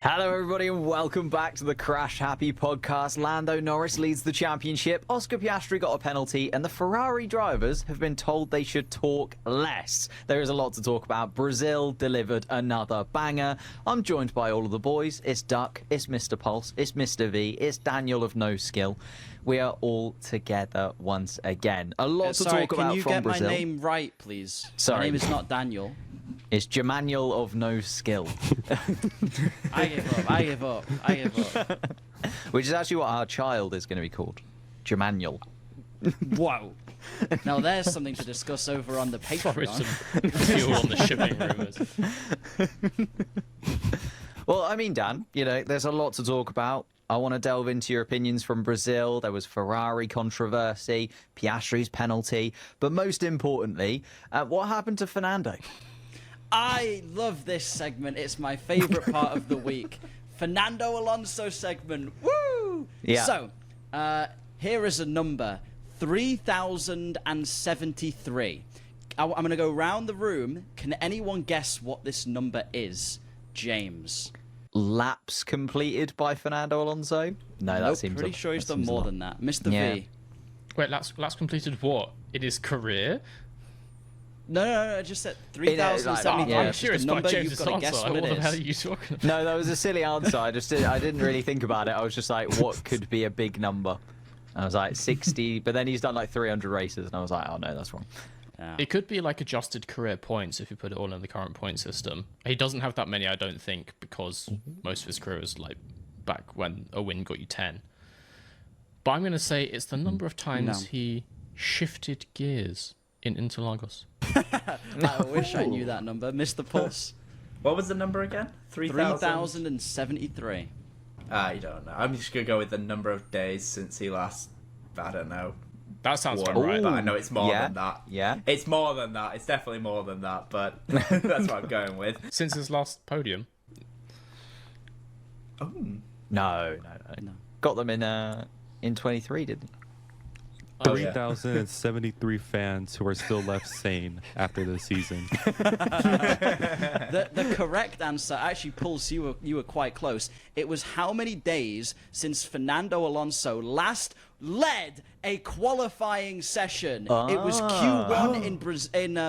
Hello everybody and welcome back to the Crash Happy podcast. Lando Norris leads the championship, Oscar Piastri got a penalty, and the Ferrari drivers have been told they should talk less. There is a lot to talk about. Brazil delivered another banger. I'm joined by all of the boys. It's Duck, it's Mr. Pulse, it's Mr. V, it's Daniel of No Skill. We are all together once again. A lot to talk about from Brazil. Can you get my name right, please? Sorry. My name is not Daniel. It's Jamanuel of No Skill. I give up. Which is actually what our child is going to be called. Jamanuel. Whoa. Now there's something to discuss over on the Patreon. Some fuel on the shipping rumours. Well, I mean, Dan, there's a lot to talk about. I want to delve into your opinions from Brazil. There was Ferrari controversy, Piastri's penalty, but most importantly, what happened to Fernando? I love this segment. It's my favourite part of the week. Fernando Alonso segment. Woo! Yeah. So, here is a number. 3,073. I'm going to go round the room. Can anyone guess what this number is? James. Laps completed by Fernando Alonso? No, that seems... pretty sure he's done more than that. Mr. Yeah. V. Wait, laps completed what? In his career? No, I just said 3,073. Yeah. I'm sure it's not Number, James' you've got to guess answer. what What it the hell are is. you talking about? No, that was a silly answer. I didn't really think about it. I was just like, what could be a big number? And I was like, 60, but then he's done like 300 races, and I was like, oh no, that's wrong. Yeah. It could be like adjusted career points if you put it all in the current point system. He doesn't have that many, I don't think, because most of his career was like back when a win got you 10. But I'm going to say it's the number of times he shifted gears in Interlagos. I wish I knew that number. Mr. Pulse. What was the number again? 3,073. I don't know. I'm just going to go with the number of days since he last, I don't know. That sounds won, about right. But I know it's more Yeah. than that. Yeah. It's more than that. It's definitely more than that, but that's what I'm going with. Since his last podium. Oh. No. Got them in 23, didn't he? Oh, yeah. 3,073 fans who are still left sane after the season. The correct answer, actually, Pulse, you were quite close. It was how many days since Fernando Alonso last led a qualifying session. It was Q1 in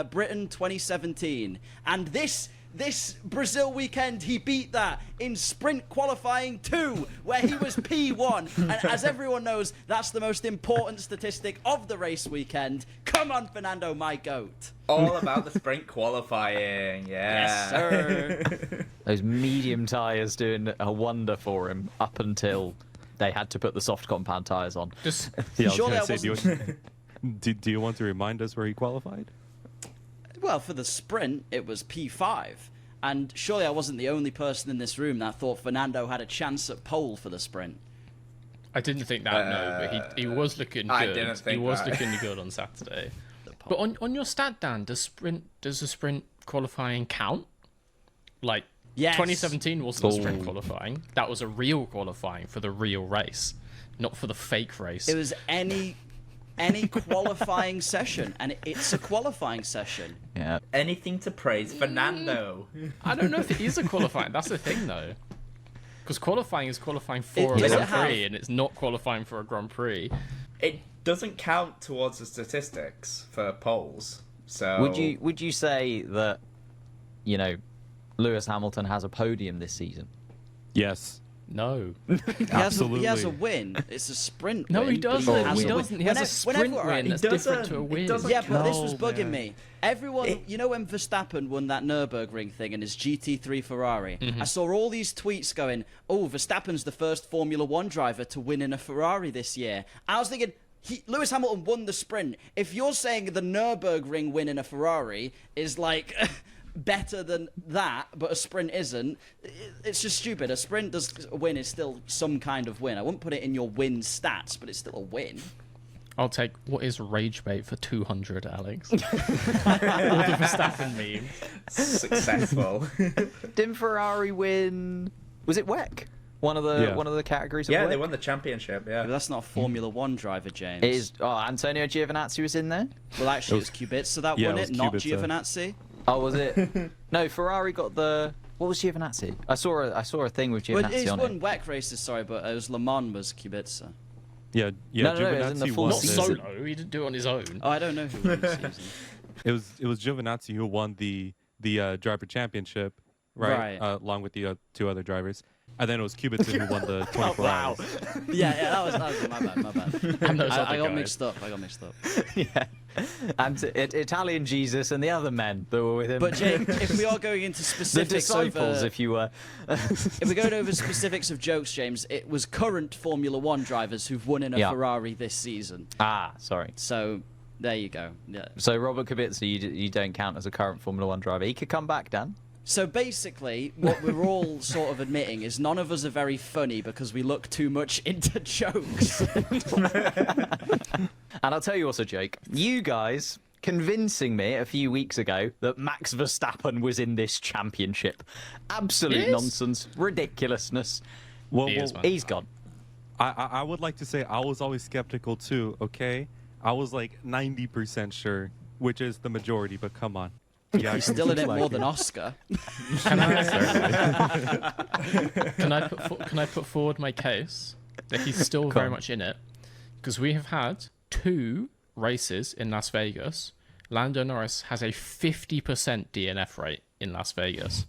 Britain 2017. And this Brazil weekend, he beat that in sprint qualifying 2, where he was P1. And as everyone knows, that's the most important statistic of the race weekend. Come on, Fernando, my goat. All about the sprint qualifying, yeah. Yes, sir. Those medium tyres doing a wonder for him up until they had to put the soft compound tyres on. Just Yeah, Surely I do you want to remind us where he qualified? Well, for the sprint, it was P5. And surely I wasn't the only person in this room that thought Fernando had a chance at pole for the sprint. I didn't think that, no, but he was looking good. I didn't think he was that. looking good on Saturday. But on your stat, Dan, does the sprint qualifying count? Like, Yes. 2017 wasn't a sprint qualifying. That was a real qualifying for the real race, not for the fake race. It was any qualifying session, and it's a qualifying session. Yeah. Anything to praise Fernando. I don't know if it is a qualifying. That's the thing, though. Because qualifying is qualifying for Does a it Grand Prix, have- and it's not qualifying for a Grand Prix. It doesn't count towards the statistics for polls. So Would you say that, Lewis Hamilton has a podium this season? Yes. No. He has Absolutely. a win. It's a sprint No, win. he but doesn't. has He a win. doesn't. He has a sprint win he that's different to a doesn't. It win. doesn't Yeah, but this was No, bugging man. me. Everyone, you know when Verstappen won that Nürburgring thing in his GT3 Ferrari? I saw all these tweets going, oh, Verstappen's the first Formula 1 driver to win in a Ferrari this year. I was thinking, Lewis Hamilton won the sprint. If you're saying the Nürburgring win in a Ferrari is like... better than that, but a sprint isn't. It's just stupid. A win is still some kind of win. I wouldn't put it in your win stats, but it's still a win. I'll take what is rage bait for 200, Alex. All the Verstappen memes. successful. Didn't Ferrari win? Was it WEC? One of the categories of Yeah, WEC? they won the championship, yeah. But that's not a Formula 1 driver, James. It is. Oh, Antonio Giovinazzi was in there? Well, actually, it was Kubica that Yeah, won it it, was not Kubica. Giovinazzi. Oh, was it? No, Ferrari got the What was Giovinazzi? I saw a thing with But Giovinazzi he's on won it. WEC races, sorry, but it was Le Mans was Kubica. Yeah, No, it was in the Giovinazzi full won Not season. solo. He didn't do it on his own. Oh, I don't know who won the season. It was Giovinazzi who won the driver championship, right? Along with the two other drivers, and then it was Kubica who won the 24 wow. hours. Yeah, that was my bad. And those I other got guys. mixed up. Yeah, and Italian Jesus and the other men that were with him. But Jake, if we are going into the specifics disciples, over, if you were. if we're going over specifics of jokes, James, it was current Formula One drivers who've won in a Yeah. Ferrari this season. Sorry. So there you go. Yeah. So Robert Kubica, you don't count as a current Formula One driver. He could come back, Dan. So basically, what we're all sort of admitting is none of us are very funny because we look too much into jokes. And I'll tell you also, Jake, you guys convincing me a few weeks ago that Max Verstappen was in this championship. Absolute Yes. nonsense, ridiculousness. Well, He is, man. He's gone. I would like to say I was always skeptical too. Okay, I was like 90% sure, which is the majority. But come on, yeah, He's still in it more than Oscar. Can I put forward my case that he's still very much in it? Because we have had 2 races in Las Vegas. Lando Norris has a 50% DNF rate in Las Vegas.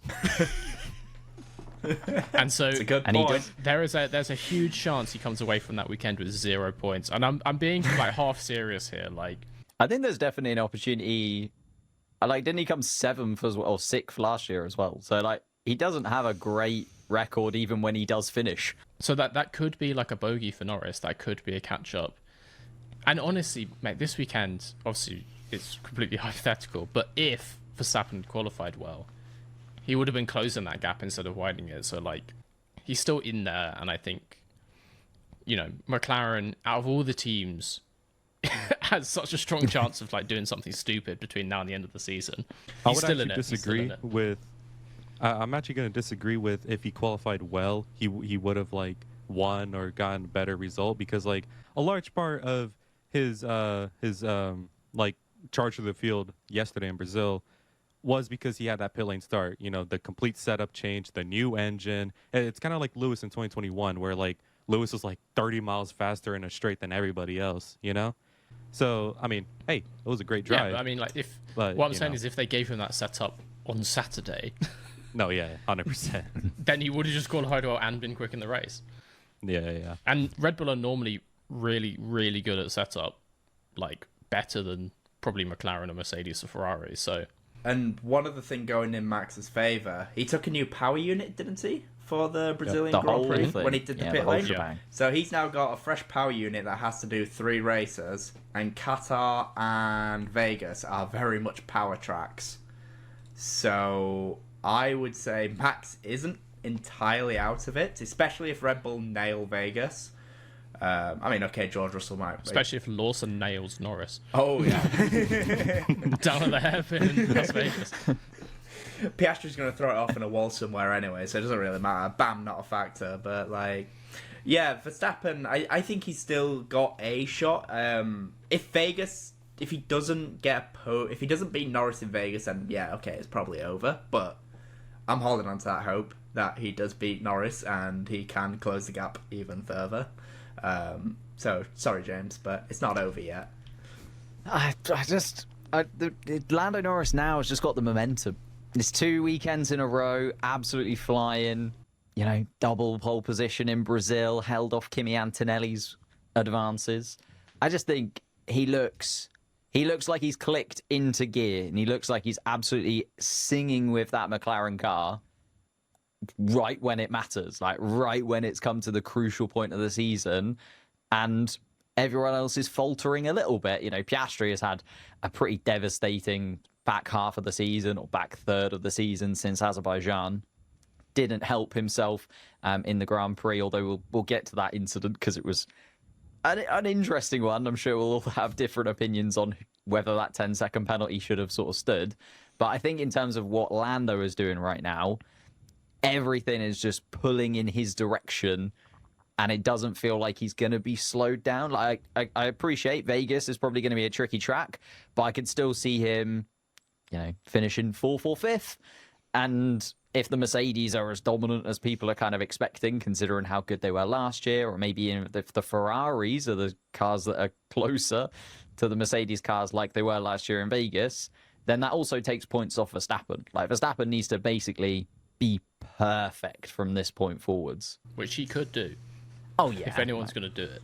And so It's a good And he point. does- there's a huge chance he comes away from that weekend with 0 points. And I'm being like half serious here. Like, I think there's definitely an opportunity. Like, didn't he come 7th as well, or 6th last year as well? So, like, he doesn't have a great record even when he does finish. so that could be like a bogey for Norris. That could be a catch up. And honestly, mate, this weekend, obviously, it's completely hypothetical. But if Verstappen qualified well, he would have been closing that gap instead of widening it. So, like, he's still in there. And I think, you know, McLaren, out of all the teams, has such a strong chance of like doing something stupid between now and the end of the season. I He's would still actually in it. He's still in disagree it. with. I'm actually going to disagree with if he qualified well, he would have like won or gotten a better result because like a large part of his like charge of the field yesterday in Brazil was because he had that pit lane start. You know, the complete setup change, the new engine. It's kind of like Lewis in 2021, where like Lewis was like 30 miles faster in a straight than everybody else. You know. So I mean, hey, it was a great drive. Yeah, but I mean, like, But, what I'm you saying know. is, if they gave him that setup on Saturday, No, yeah, 100%. then he would have just qualified well and been quick in the race. yeah. And Red Bull are normally really, really good at setup, like better than probably McLaren or Mercedes or Ferrari. So And one other thing going in Max's favour, he took a new power unit, didn't he, for the Brazilian The Grand whole Prix thing. when he did the Yeah, pit the whole lane? shebang. So he's now got a fresh power unit that has to do 3 races, and Qatar and Vegas are very much power tracks. So I would say Max isn't entirely out of it, especially if Red Bull nail Vegas. I mean, okay, George Russell might. especially if Lawson nails Norris Oh, yeah. down at the hairpin in Las Vegas. Piastri's going to throw it off in a wall somewhere anyway, so it doesn't really matter. Bam, not a factor. But, like, yeah, Verstappen, I think he's still got a shot. If he doesn't if he doesn't beat Norris in Vegas, then yeah, okay, it's probably over. But I'm holding on to that hope that he does beat Norris and he can close the gap even further. So, sorry, James, but it's not over yet. Lando Norris now has just got the momentum. It's 2 weekends in a row, absolutely flying. You know, double pole position in Brazil, held off Kimi Antonelli's advances. I just think he looks like he's clicked into gear, and he looks like he's absolutely singing with that McLaren car right when it matters, like right when it's come to the crucial point of the season, and everyone else is faltering a little bit. You know, Piastri has had a pretty devastating back half of the season, or back third of the season since Azerbaijan. Didn't help himself in the Grand Prix, although we'll get to that incident because it was an interesting one. I'm sure we'll all have different opinions on whether that 10-second penalty should have sort of stood. But I think in terms of what Lando is doing right now, everything is just pulling in his direction, and it doesn't feel like he's going to be slowed down. Like I appreciate Vegas is probably going to be a tricky track, but I could still see him, you know, finishing 4th or 5th. And if the Mercedes are as dominant as people are kind of expecting, considering how good they were last year, or maybe if the Ferraris are the cars that are closer to the Mercedes cars like they were last year in Vegas, then that also takes points off Verstappen. Like, Verstappen needs to basically be perfect from this point forwards. Which he could do. Oh, yeah. If anyone's going to do it.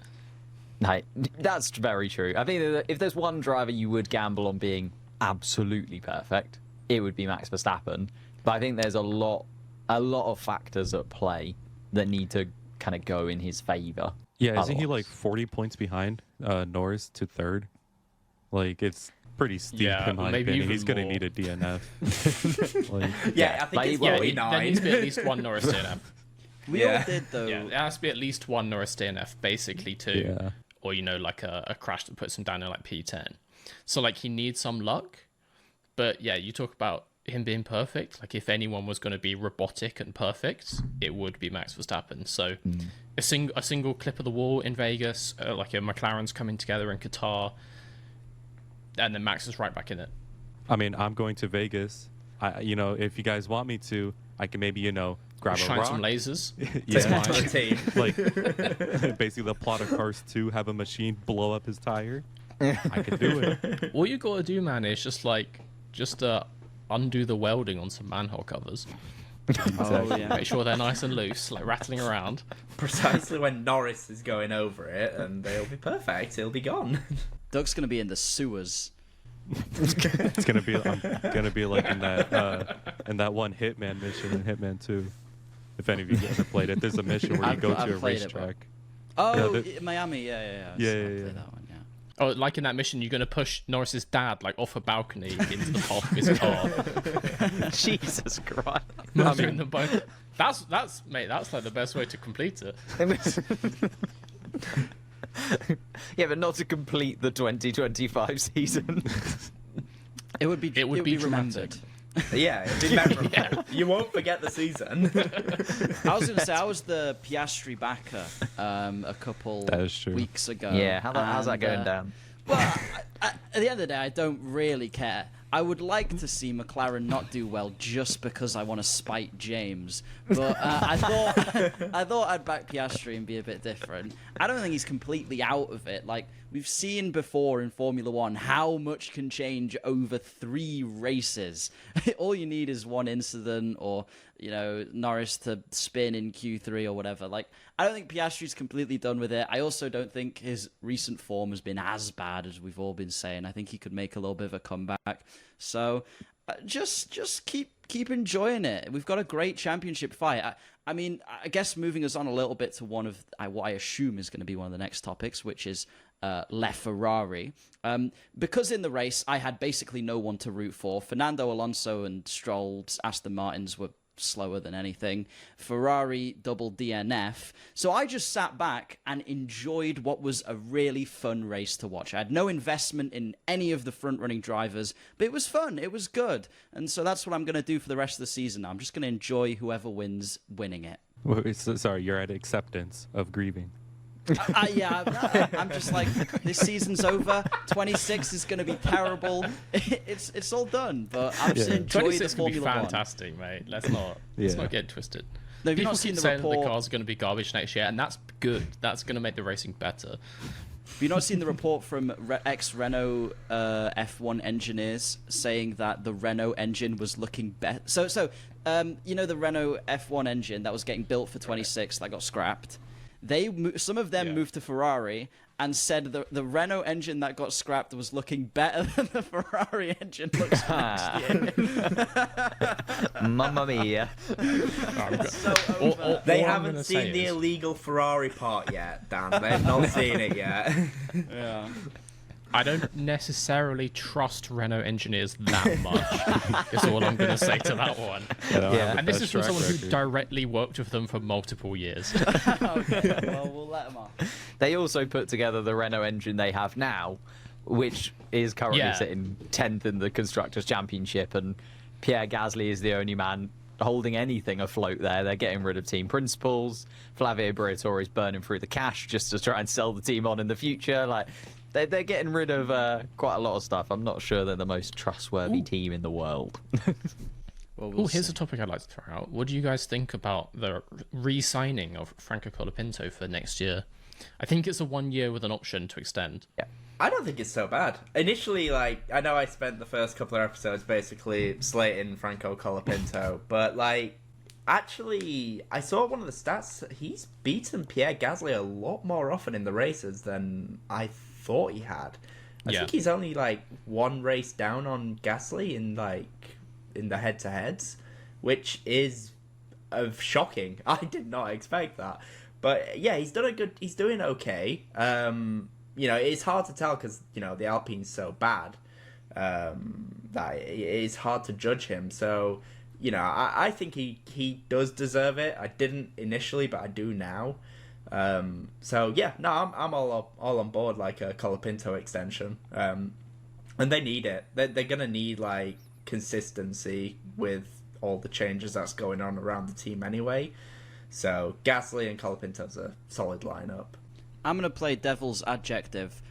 No, that's very true. I think that if there's one driver you would gamble on being absolutely perfect, it would be Max Verstappen. But I think there's a lot of factors at play that need to kind of go in his favor. Yeah, isn't he like 40 points behind Norris to third? Like, it's pretty steep in my maybe opinion. even He's going to more. need a DNF. Like, Yeah, I think Like, it's yeah, There 49. needs to be at least one Norris DNF. We all Yeah. did though. Yeah, there has to be at least one Norris DNF, basically two. Yeah. Or, like a crash that puts him down in like P10. So, like, he needs some luck. But yeah, you talk about him being perfect. Like, if anyone was going to be robotic and perfect, it would be Max Verstappen. So a single clip of the wall in Vegas, like a McLaren's coming together in Qatar, and then Max is right back in it. I mean, I'm going to Vegas. If you guys want me to, I can maybe, grab a Shine rock. some lasers. Take Yeah. one for the team. Like, basically the plot of Cars 2, have a machine blow up his tire. I can do it. All you got to do, man, is just undo the welding on some manhole covers. Oh yeah. Make sure they're nice and loose, like rattling around. Precisely when Norris is going over it, and they'll be perfect. It'll be gone. Doug's gonna be in the sewers. It's gonna be. I'm gonna be like in that one Hitman mission in Hitman 2. If any of you ever played it, there's a mission where you I've- go I've to a played it, but- racetrack. Oh, Yeah, Miami. Yeah. Yeah, I'll yeah, play yeah. that one. Yeah. Oh, like in that mission, you're going to push Norris's dad like off a balcony into the top of his car. Jesus Christ. Moving them both. That's mate. That's like the best way to complete it. Yeah, but not to complete the 2025 season. It would be. It would be remembered. Yeah, it'll be memorable. You won't forget the season. I was gonna say I was the Piastri backer a couple That is true. weeks ago. Yeah, how's that and, going down? Well, at the end of the day, I don't really care. I would like to see McLaren not do well just because I want to spite James. But I thought I'd back Piastri and be a bit different. I don't think he's completely out of it. Like, we've seen before in Formula One how much can change over 3 races. All you need is one incident or, Norris to spin in Q3 or whatever. Like, I don't think Piastri's completely done with it. I also don't think his recent form has been as bad as we've all been saying. I think he could make a little bit of a comeback. So just keep enjoying it. We've got a great championship fight. I mean, I guess moving us on a little bit to one of what I assume is going to be one of the next topics, which is Le Ferrari. Because in the race, I had basically no one to root for. Fernando Alonso and Stroll's Aston Martins were slower than anything. Ferrari double DNF. So I just sat back and enjoyed what was a really fun race to watch. I had no investment in any of the front-running drivers, but it was fun. It was good. And so that's what I'm going to do for the rest of the season. I'm just going to enjoy whoever wins winning it. Sorry, you're at acceptance of grieving. I'm just like, this season's over. 26 is going to be terrible. It's all done, but I'm just enjoying the 26 could be Formula One. fantastic, mate. Let's not get it twisted. No, have you People not seen keep the saying that report? the cars are going to be garbage next year, and that's good. That's going to make the racing better. Have you not seen the report from ex-Renault F1 engineers saying that the Renault engine was looking better? So the Renault F1 engine that was getting built for 26 that got scrapped? Some of them moved to Ferrari and said the Renault engine that got scrapped was looking better than the Ferrari engine looks next year. Mamma mia. So over. They All I'm haven't gonna seen say the is- illegal Ferrari part yet, Dan. They've not seen it yet. Yeah. I don't necessarily trust Renault engineers that much. Is all I'm going to say to that one. Yeah. And this is from someone who directly worked with them for multiple years. Okay, well, we'll let them off. They also put together the Renault engine they have now, which is currently Yeah. sitting 10th in the Constructors' Championship, and Pierre Gasly is the only man holding anything afloat there. They're getting rid of team principals. Flavio Briatore is burning through the cash just to try and sell the team on in the future. Like, they're getting rid of quite a lot of stuff. I'm not sure they're the most trustworthy team in the world. Well, Oh, here's a topic I'd like to throw out. What do you guys think about the re-signing of Franco Colapinto for next year? I think it's a 1 year with an option to extend. Yeah. I don't think it's so bad. Initially, like, I know I spent the first couple of episodes basically slating Franco Colapinto, but, like, actually, I saw one of the stats. He's beaten Pierre Gasly a lot more often in the races than I thought he had. I think he's only, like, one race down on Gasly in the head-to-heads, which is shocking. I did not expect that. But, yeah, he's doing okay. It's hard to tell because, the Alpine's so bad that it's hard to judge him. So, I think he does deserve it. I didn't initially, but I do now. I'm all on board, like a Colapinto extension. And they need it. They're going to need, like, consistency with all the changes that's going on around the team anyway. So, Gasly and Colapinto's a solid lineup. I'm going to play devil's adjective.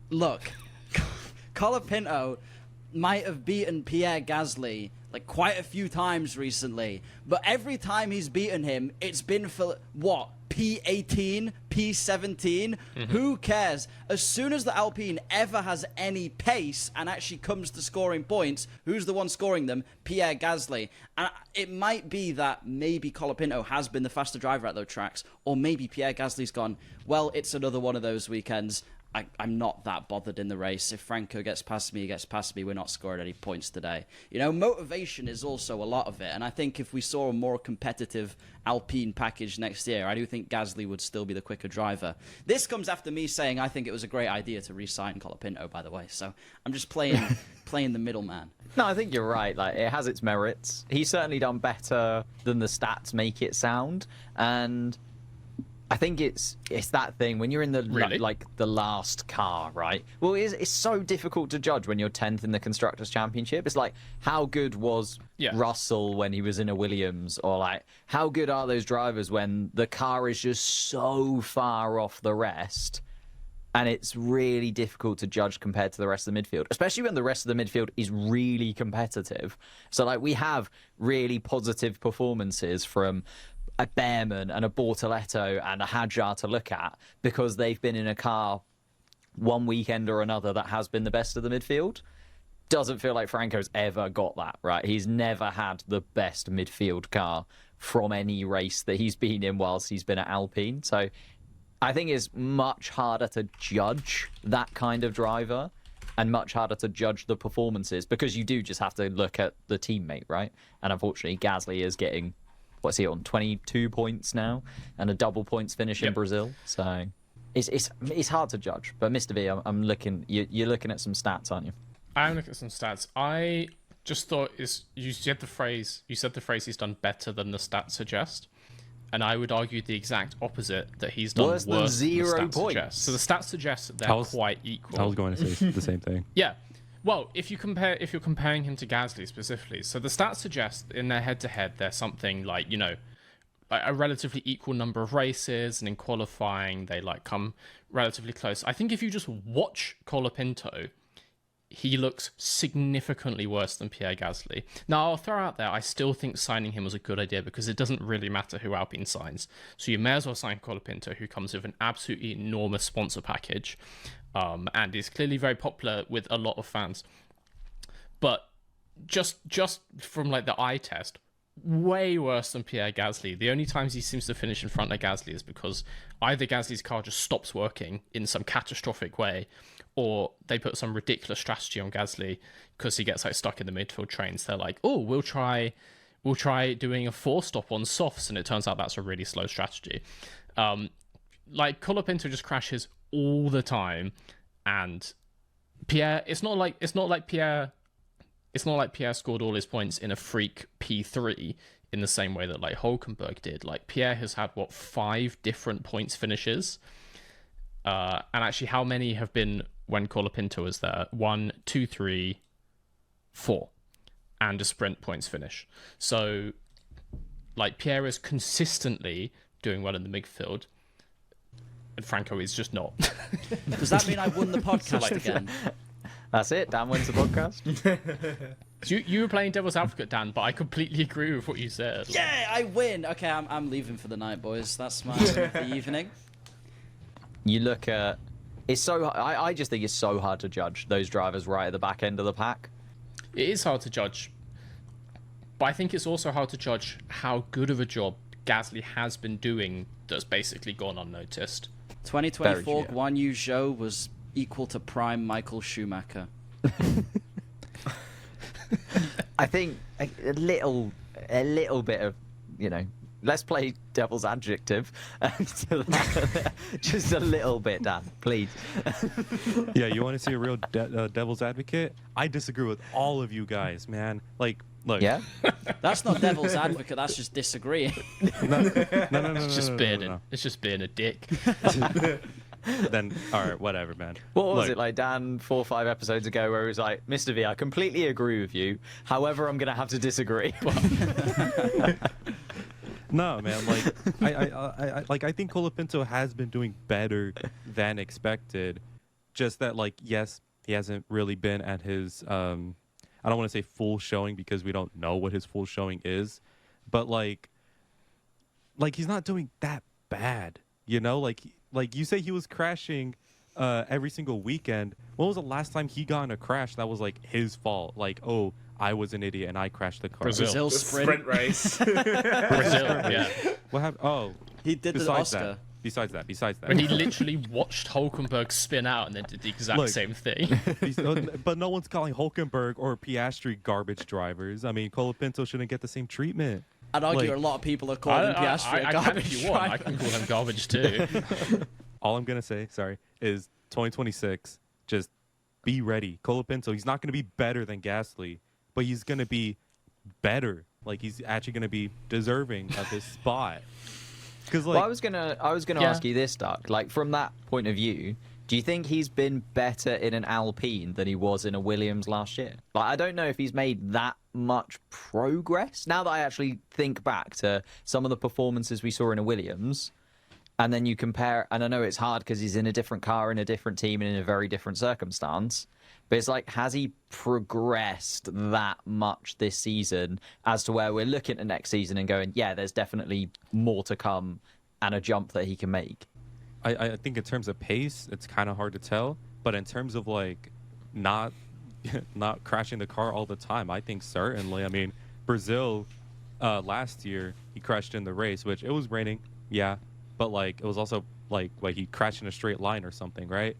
Look, Colapinto might have beaten Pierre Gasly like quite a few times recently, but every time he's beaten him, it's been for what? P18, P17? Who cares? As soon as the Alpine ever has any pace and actually comes to scoring points, who's the one scoring them? Pierre Gasly. And it might be that maybe Colapinto has been the faster driver at those tracks, or maybe Pierre Gasly's gone, well, it's another one of those weekends. I'm not that bothered in the race. If Franco gets past me, he gets past me. We're not scoring any points today. Motivation is also a lot of it. And I think if we saw a more competitive Alpine package next year, I do think Gasly would still be the quicker driver. This comes after me saying I think it was a great idea to re-sign Colapinto, by the way. So I'm just playing the middleman. No, I think you're right. Like, it has its merits. He's certainly done better than the stats make it sound. And I think it's that thing when you're in the the last car, right? Well, it's so difficult to judge when you're 10th in the Constructors' Championship. It's like, how good was Russell when he was in a Williams? Or like, how good are those drivers when the car is just so far off the rest? And it's really difficult to judge compared to the rest of the midfield, especially when the rest of the midfield is really competitive. So like, we have really positive performances from a Behrman and a Bortoletto and a Hadjar to look at because they've been in a car one weekend or another that has been the best of the midfield. Doesn't feel like Franco's ever got that, right? He's never had the best midfield car from any race that he's been in whilst he's been at Alpine. So I think it's much harder to judge that kind of driver and much harder to judge the performances because you do just have to look at the teammate, right? And unfortunately, Gasly is getting, what's he on, 22 points now and a double points finish in Brazil. So it's hard to judge. But Mr. V, I'm looking. You're looking at some stats, aren't you? I am looking at some stats. I just thought you said the phrase he's done better than the stats suggest, and I would argue the exact opposite, that he's done worse than 0 the stats points. suggest. So the stats suggest that they're quite equal. I was going to say the same thing. Yeah. Well, if you're comparing him to Gasly specifically, so the stats suggest in their head-to-head they're something like, a relatively equal number of races, and in qualifying they come relatively close. I think if you just watch Colapinto, he looks significantly worse than Pierre Gasly. Now, I'll throw out there, I still think signing him was a good idea because it doesn't really matter who Alpine signs. So you may as well sign Colapinto, who comes with an absolutely enormous sponsor package. And is clearly very popular with a lot of fans. But just from the eye test, way worse than Pierre Gasly. The only times he seems to finish in front of Gasly is because either Gasly's car just stops working in some catastrophic way, or they put some ridiculous strategy on Gasly because he gets stuck in the midfield trains. They're like, oh, we'll try doing a 4-stop on softs, and it turns out that's a really slow strategy. Colapinto just crashes all the time, and Pierre, it's not like Pierre scored all his points in a freak P3 in the same way that Hülkenberg did. Pierre has had 5 different points finishes, and actually how many have been when Colapinto was there? 1, 2, 3, 4, and a sprint points finish. So Pierre is consistently doing well in the midfield, and Franco is just not. Does that mean I won the podcast again? That's it. Dan wins the podcast. You were playing devil's advocate, Dan, but I completely agree with what you said. Yeah, I win. Okay, I'm leaving for the night, boys. That's my win of the evening. You look at it's so. I just think it's so hard to judge those drivers right at the back end of the pack. It is hard to judge, but I think it's also hard to judge how good of a job Gasly has been doing that's basically gone unnoticed. 2024 Guan Yu Zhou was equal to prime Michael Schumacher. I think a little bit of, let's play devil's adjective. Just a little bit, Dan, please. Yeah, you want to see a real devil's advocate? I disagree with all of you guys, man. Like, look. Yeah? That's not devil's advocate. That's just disagreeing. No. It's just being a dick. Then, all right, whatever, man. What was it like, Dan, 4 or 5 episodes ago, where he was like, Mr. V, I completely agree with you. However, I'm going to have to disagree. No, man. Like, I think Colapinto has been doing better than expected. Just that, like, yes, he hasn't really been at his. I don't want to say full showing because we don't know what his full showing is, but like he's not doing that bad, Like you say, he was crashing every single weekend. When was the last time he got in a crash that was like his fault? Like, oh, I was an idiot and I crashed the car. Brazil The sprint race. Brazil, yeah. What happened? Oh, He did the besides Oscar. that. Besides that. When he literally watched Hulkenberg spin out and then did the exact same thing. But no one's calling Hulkenberg or Piastri garbage drivers. I mean, Colapinto shouldn't get the same treatment. I'd argue Like- a lot of people are calling Piastri a garbage if you want. I driver. can call them garbage too. All I'm gonna say, is 2026. Just be ready. Colapinto, he's not gonna be better than Gasly, but he's gonna be better. Like, he's actually gonna be deserving of his spot. Because like, Well, I was gonna ask you this, Doug. Like, from that point of view, do you think he's been better in an Alpine than he was in a Williams last year? Like, I don't know if he's made that much progress. Now that I actually think back to some of the performances we saw in a Williams, and then you compare, and I know it's hard because he's in a different car, in a different team, and in a very different circumstance. But it's like, has he progressed that much this season as to where we're looking at next season and going, yeah, there's definitely more to come and a jump that he can make? I think in terms of pace, it's kind of hard to tell. But in terms of like not crashing the car all the time, I think certainly. I mean, Brazil last year, he crashed in the race, which it was raining, yeah, but like it was also like he crashed in a straight line or something, right?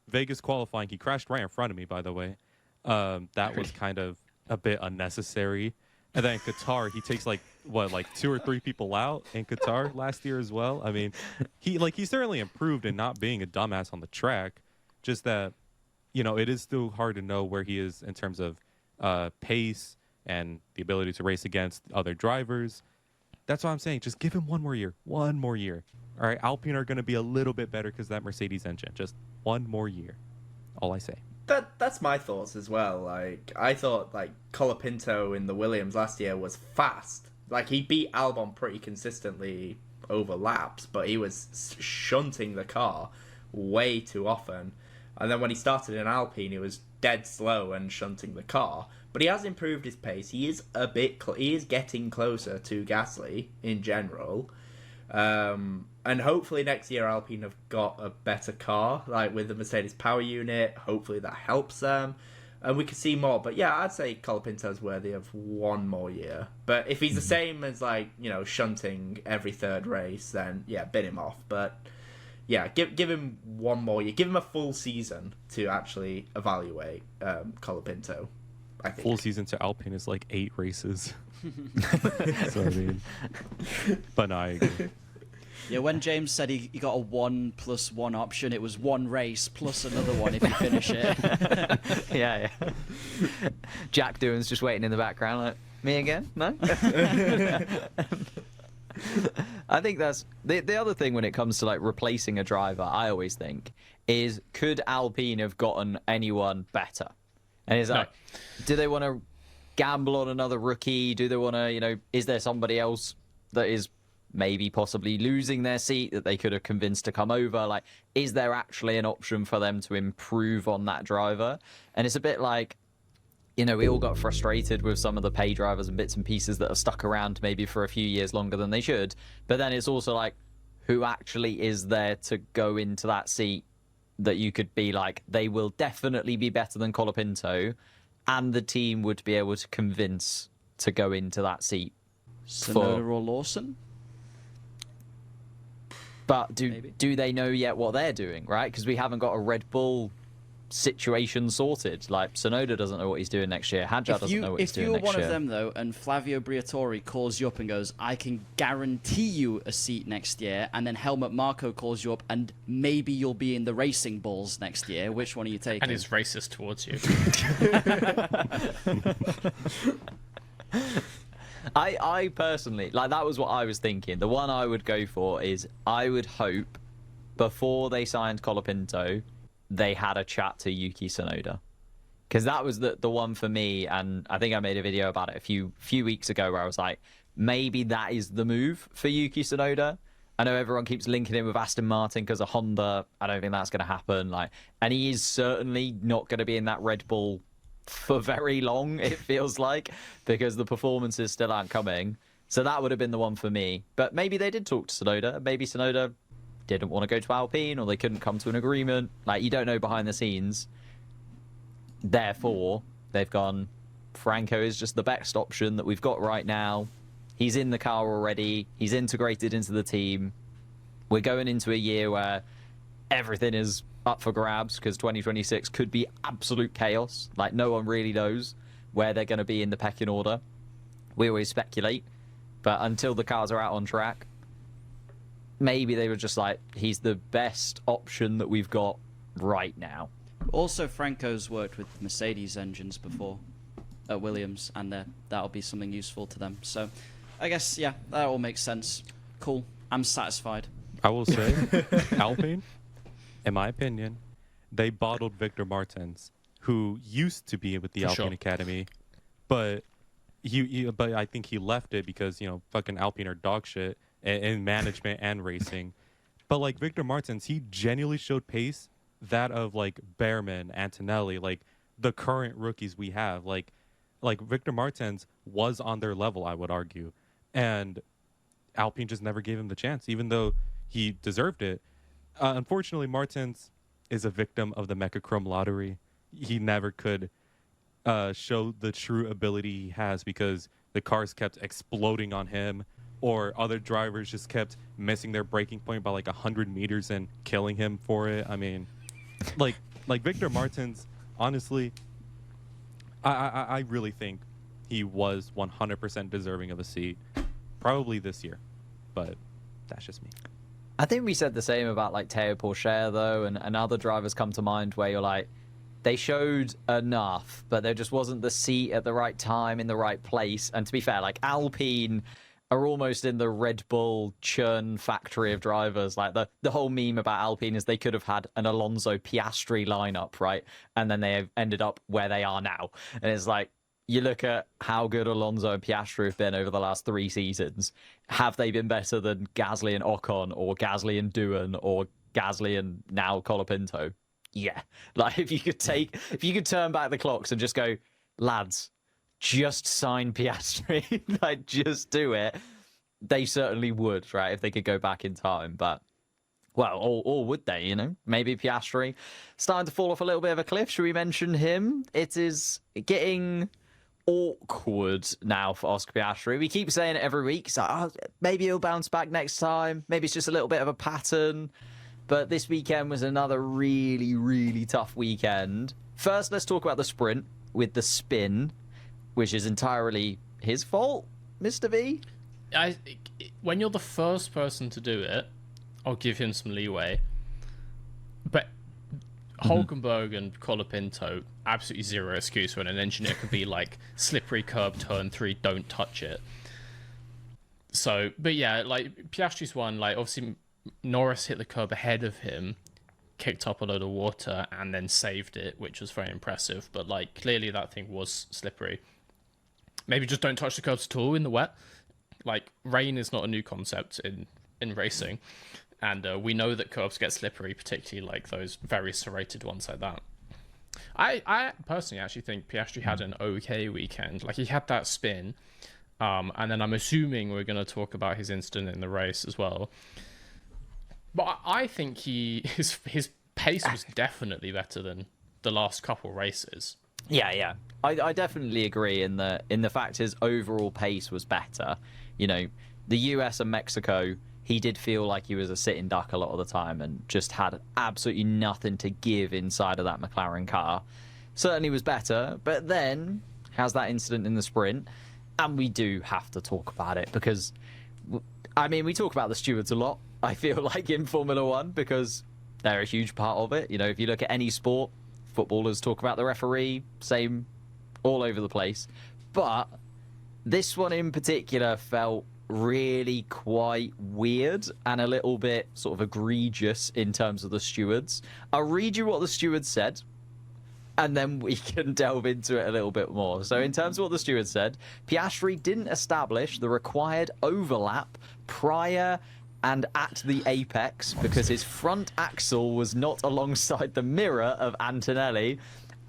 Vegas qualifying, he crashed right in front of me, by the way. That was kind of a bit unnecessary. And then in Qatar, he takes like 2 or 3 people out in Qatar last year as well. I mean, he certainly improved in not being a dumbass on the track. Just that, it is still hard to know where he is in terms of pace and the ability to race against other drivers. That's what I'm saying. Just give him one more year. One more year. All right, Alpine are going to be a little bit better because of that Mercedes engine. Just one more year. All I say. That's my thoughts as well. Like, I thought like Colapinto in the Williams last year was fast. Like, he beat Albon pretty consistently over laps, but he was shunting the car way too often. And then when he started in Alpine, he was dead slow and shunting the car. But he has improved his pace. He is he is getting closer to Gasly in general. And hopefully next year Alpine have got a better car, like with the Mercedes power unit. Hopefully that helps them, and we can see more. But yeah, I'd say Colapinto's worthy of one more year. But if he's the same as shunting every third race, then yeah, bin him off. But yeah, give him one more year. Give him a full season to actually evaluate Colapinto. I think full season to Alpine is like 8 races. So I mean, but no, I agree. Yeah, when James said he got a 1+1 option, it was 1 race plus another one if you finish it. Yeah. Jack Doohan's just waiting in the background, like, me again? No? I think that's the other thing when it comes to like replacing a driver. I always think is, could Alpine have gotten anyone better? And is like, do they want to gamble on another rookie? Do they want to, is there somebody else that is maybe possibly losing their seat that they could have convinced to come over? Like, is there actually an option for them to improve on that driver? And it's a bit like, you know, we all got frustrated with some of the pay drivers and bits and pieces that have stuck around maybe for a few years longer than they should. But then it's also like, who actually is there to go into that seat that you could be like, they will definitely be better than Colapinto, and the team would be able to convince to go into that seat? Tsunoda or Lawson? But do they know yet what they're doing, right? Because we haven't got a Red Bull situation sorted. Like, Tsunoda doesn't know what he's doing next year. Hadjar doesn't know what he's doing next year. If you're one of them, though, and Flavio Briatore calls you up and goes, I can guarantee you a seat next year, and then Helmut Marko calls you up and maybe you'll be in the Racing Bulls next year, which one are you taking? And is racist towards you. I personally, like, that was what I was thinking. The one I would go for is, I would hope before they signed Colapinto, they had a chat to Yuki Tsunoda, because that was the one for me. And I think I made a video about it a few weeks ago where I was like, maybe that is the move for Yuki Tsunoda. I know everyone keeps linking him with Aston Martin because of Honda. I don't think that's going to happen. Like, and he is certainly not going to be in that Red Bull for very long, it feels like, because the performances still aren't coming. So that would have been the one for me. But maybe they did talk to Tsunoda. Maybe Tsunoda didn't want to go to Alpine, or they couldn't come to an agreement. Like, you don't know behind the scenes. Therefore, they've gone, Franco is just the best option that we've got right now. He's in the car already. He's integrated into the team. We're going into a year where everything is up for grabs, because 2026 could be absolute chaos. Like, no one really knows where they're going to be in the pecking order. We always speculate, but until the cars are out on track, maybe they were just like, he's the best option that we've got right now. Also, Franco's worked with Mercedes engines before at Williams, and that'll be something useful to them. So I guess, yeah, that all makes sense. Cool. I'm satisfied. I will say, Alpine, in my opinion, they bottled Victor Martins, who used to be with the Alpine Academy, but but I think he left it because, fucking Alpine are dog shit in management and racing. But like Victor Martins, he genuinely showed pace that of like Behrman, Antonelli, like the current rookies we have. Like Victor Martins was on their level, I would argue, and Alpine just never gave him the chance, even though he deserved it. Unfortunately, Martins is a victim of the Mechachrome lottery. He never could show the true ability he has because the cars kept exploding on him, or other drivers just kept missing their braking point by like 100 meters and killing him for it. I mean, like Victor Martins, honestly, I really think he was 100% deserving of a seat, probably this year, but that's just me. I think we said the same about like Teo Pourchaire though, and other drivers come to mind where you're like, they showed enough, but there just wasn't the seat at the right time in the right place. And to be fair, like Alpine are almost in the Red Bull churn factory of drivers. Like the whole meme about Alpine is they could have had an Alonso Piastri lineup, right? And then they have ended up where they are now. And it's like, you look at how good Alonso and Piastri have been over the last 3 seasons. Have they been better than Gasly and Ocon, or Gasly and Doohan, or Gasly and now Colapinto? Yeah. Like, if you could turn back the clocks and just go, lads, just sign Piastri, like, just do it, they certainly would, right, if they could go back in time. But, well, or would they, Maybe Piastri starting to fall off a little bit of a cliff. Should we mention him? It is getting awkward now for Oscar Piastri. We keep saying it every week. So maybe he'll bounce back next time. Maybe it's just a little bit of a pattern. But this weekend was another really, really tough weekend. First, let's talk about the sprint with the spin, which is entirely his fault, Mr. V. When you're the first person to do it, I'll give him some leeway. But Hulkenberg and Colapinto, absolutely zero excuse when an engineer could be like, slippery curb, turn 3, don't touch it. So, but yeah, like Piastri's one, like obviously Norris hit the curb ahead of him, kicked up a load of water, and then saved it, which was very impressive. But like clearly that thing was slippery. Maybe just don't touch the curbs at all in the wet. Like, rain is not a new concept in racing. And we know that curbs get slippery, particularly like those very serrated ones like that. I personally actually think Piastri had an okay weekend. Like, he had that spin, and then I'm assuming we're going to talk about his incident in the race as well. But I think his pace was definitely better than the last couple races. Yeah. I definitely agree in the fact his overall pace was better. You know, the US and Mexico, he did feel like he was a sitting duck a lot of the time and just had absolutely nothing to give inside of that McLaren car. Certainly was better, but then has that incident in the sprint, and we do have to talk about it because, I mean, we talk about the stewards a lot, I feel like, in Formula One, because they're a huge part of it. You know, if you look at any sport, footballers talk about the referee, same all over the place. But this one in particular felt really quite weird and a little bit sort of egregious in terms of the stewards. I'll read you what the stewards said, and then we can delve into it a little bit more. So in terms of what the steward said, Piastri didn't establish the required overlap prior and at the apex because his front axle was not alongside the mirror of Antonelli,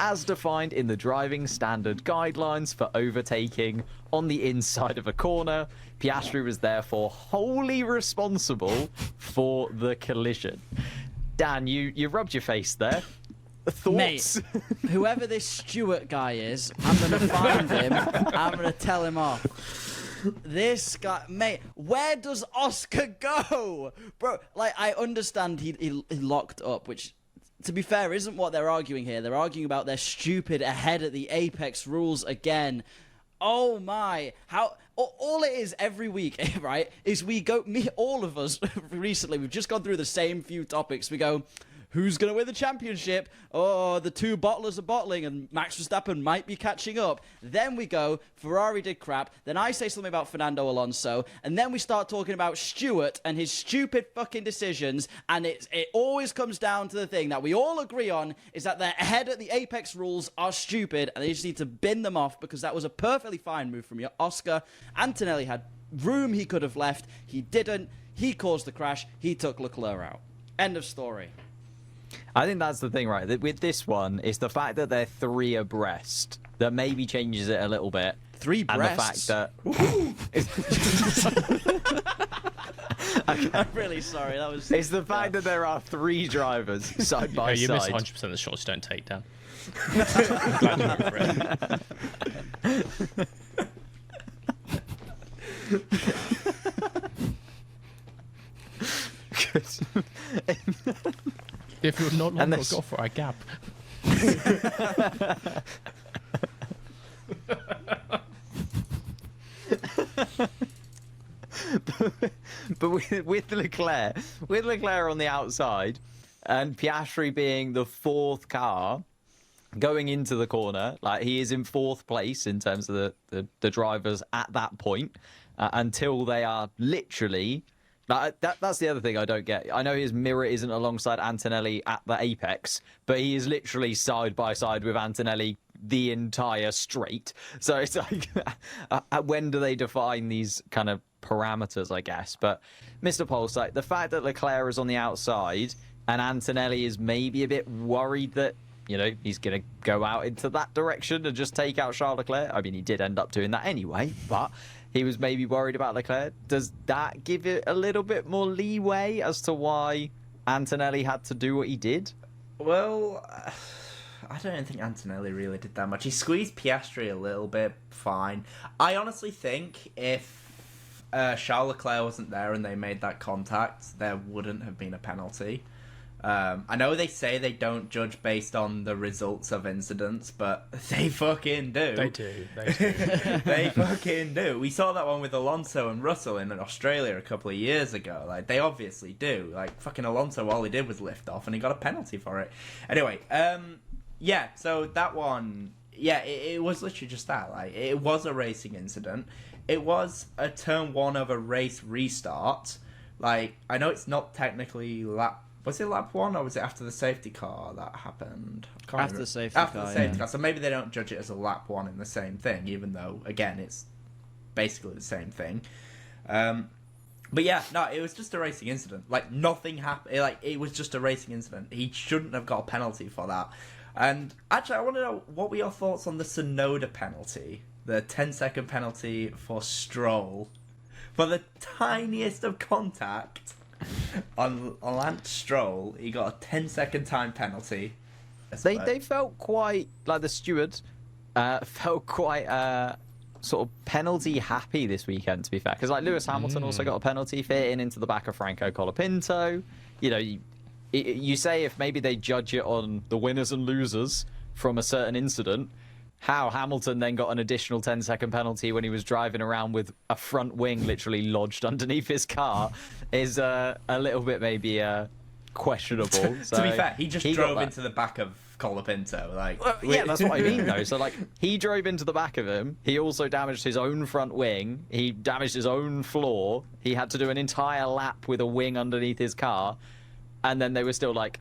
as defined in the driving standard guidelines for overtaking on the inside of a corner. Piastri was therefore wholly responsible for the collision. Dan, you rubbed your face there. Thoughts? Mate, whoever this Stewart guy is, I'm going to find him. I'm going to tell him off. This guy, mate, where does Oscar go? Bro, like, I understand he locked up, which, to be fair, isn't what they're arguing here. They're arguing about their stupid ahead at the apex rules again. Oh my, how... All it is every week, right, is we go... all of us, recently, we've just gone through the same few topics. We go... Who's going to win the championship? Oh, the two bottlers are bottling and Max Verstappen might be catching up. Then we go, Ferrari did crap. Then I say something about Fernando Alonso. And then we start talking about Stewart and his stupid fucking decisions. And it always comes down to the thing that we all agree on is that their ahead at the apex rules are stupid. And they just need to bin them off because that was a perfectly fine move from Oscar. Antonelli had room he could have left. He didn't. He caused the crash. He took Leclerc out. End of story. I think that's the thing, right? That with this one, it's the fact that they're three abreast that maybe changes it a little bit. Three breasts? And the fact that... Okay. I'm really sorry. That was... It's the fact that there are three drivers side by you miss side. 100% of the shots you don't take down. I'm glad you went for it. If you're not long, go for a gap. But with Leclerc on the outside, and Piastri being the fourth car going into the corner, like he is in fourth place in terms of the drivers at that point, until they are literally. That's the other thing I don't get. I know his mirror isn't alongside Antonelli at the apex, but he is literally side by side with Antonelli the entire straight. So it's like, when do they define these kind of parameters, I guess? But Mr. Pulse, like, the fact that Leclerc is on the outside and Antonelli is maybe a bit worried that, you know, he's going to go out into that direction and just take out Charles Leclerc. I mean, he did end up doing that anyway, but... he was maybe worried about Leclerc. Does that give it a little bit more leeway as to why Antonelli had to do what he did? Well, I don't think Antonelli really did that much. He squeezed Piastri a little bit, fine. I honestly think if Charles Leclerc wasn't there and they made that contact, there wouldn't have been a penalty. I know they say they don't judge based on the results of incidents, but they fucking do. They do. They fucking do. We saw that one with Alonso and Russell in Australia a couple of years ago. Like, they obviously do. Like, fucking Alonso, all he did was lift off and he got a penalty for it. Anyway, yeah, so that one, yeah, it was literally just that. Like, it was a racing incident. It was a turn one of a race restart. Like, I know it's not technically lap... Was it lap one or was it after the safety car that happened? After the safety car. After the safety car. So maybe they don't judge it as a lap one in the same thing, even though, again, it's basically the same thing. But yeah, no, it was just a racing incident. Like, nothing happened. Like, it was just a racing incident. He shouldn't have got a penalty for that. And actually, I want to know, what were your thoughts on the Tsunoda penalty? The 10-second penalty for Stroll. For the tiniest of contact on Lance Stroll, he got a 10-second time penalty. They felt quite, like the steward, felt quite sort of penalty happy this weekend, to be fair. Because like Lewis Hamilton also got a penalty fitting into the back of Franco Colapinto. You know, you say if maybe they judge it on the winners and losers from a certain incident, how Hamilton then got an additional 10-second penalty when he was driving around with a front wing literally lodged underneath his car is a little bit maybe questionable. So to be fair, he just drove into the back of Colapinto. Like, yeah, that's what I mean though. So like, he drove into the back of him. He also damaged his own front wing. He damaged his own floor. He had to do an entire lap with a wing underneath his car, and then they were still like,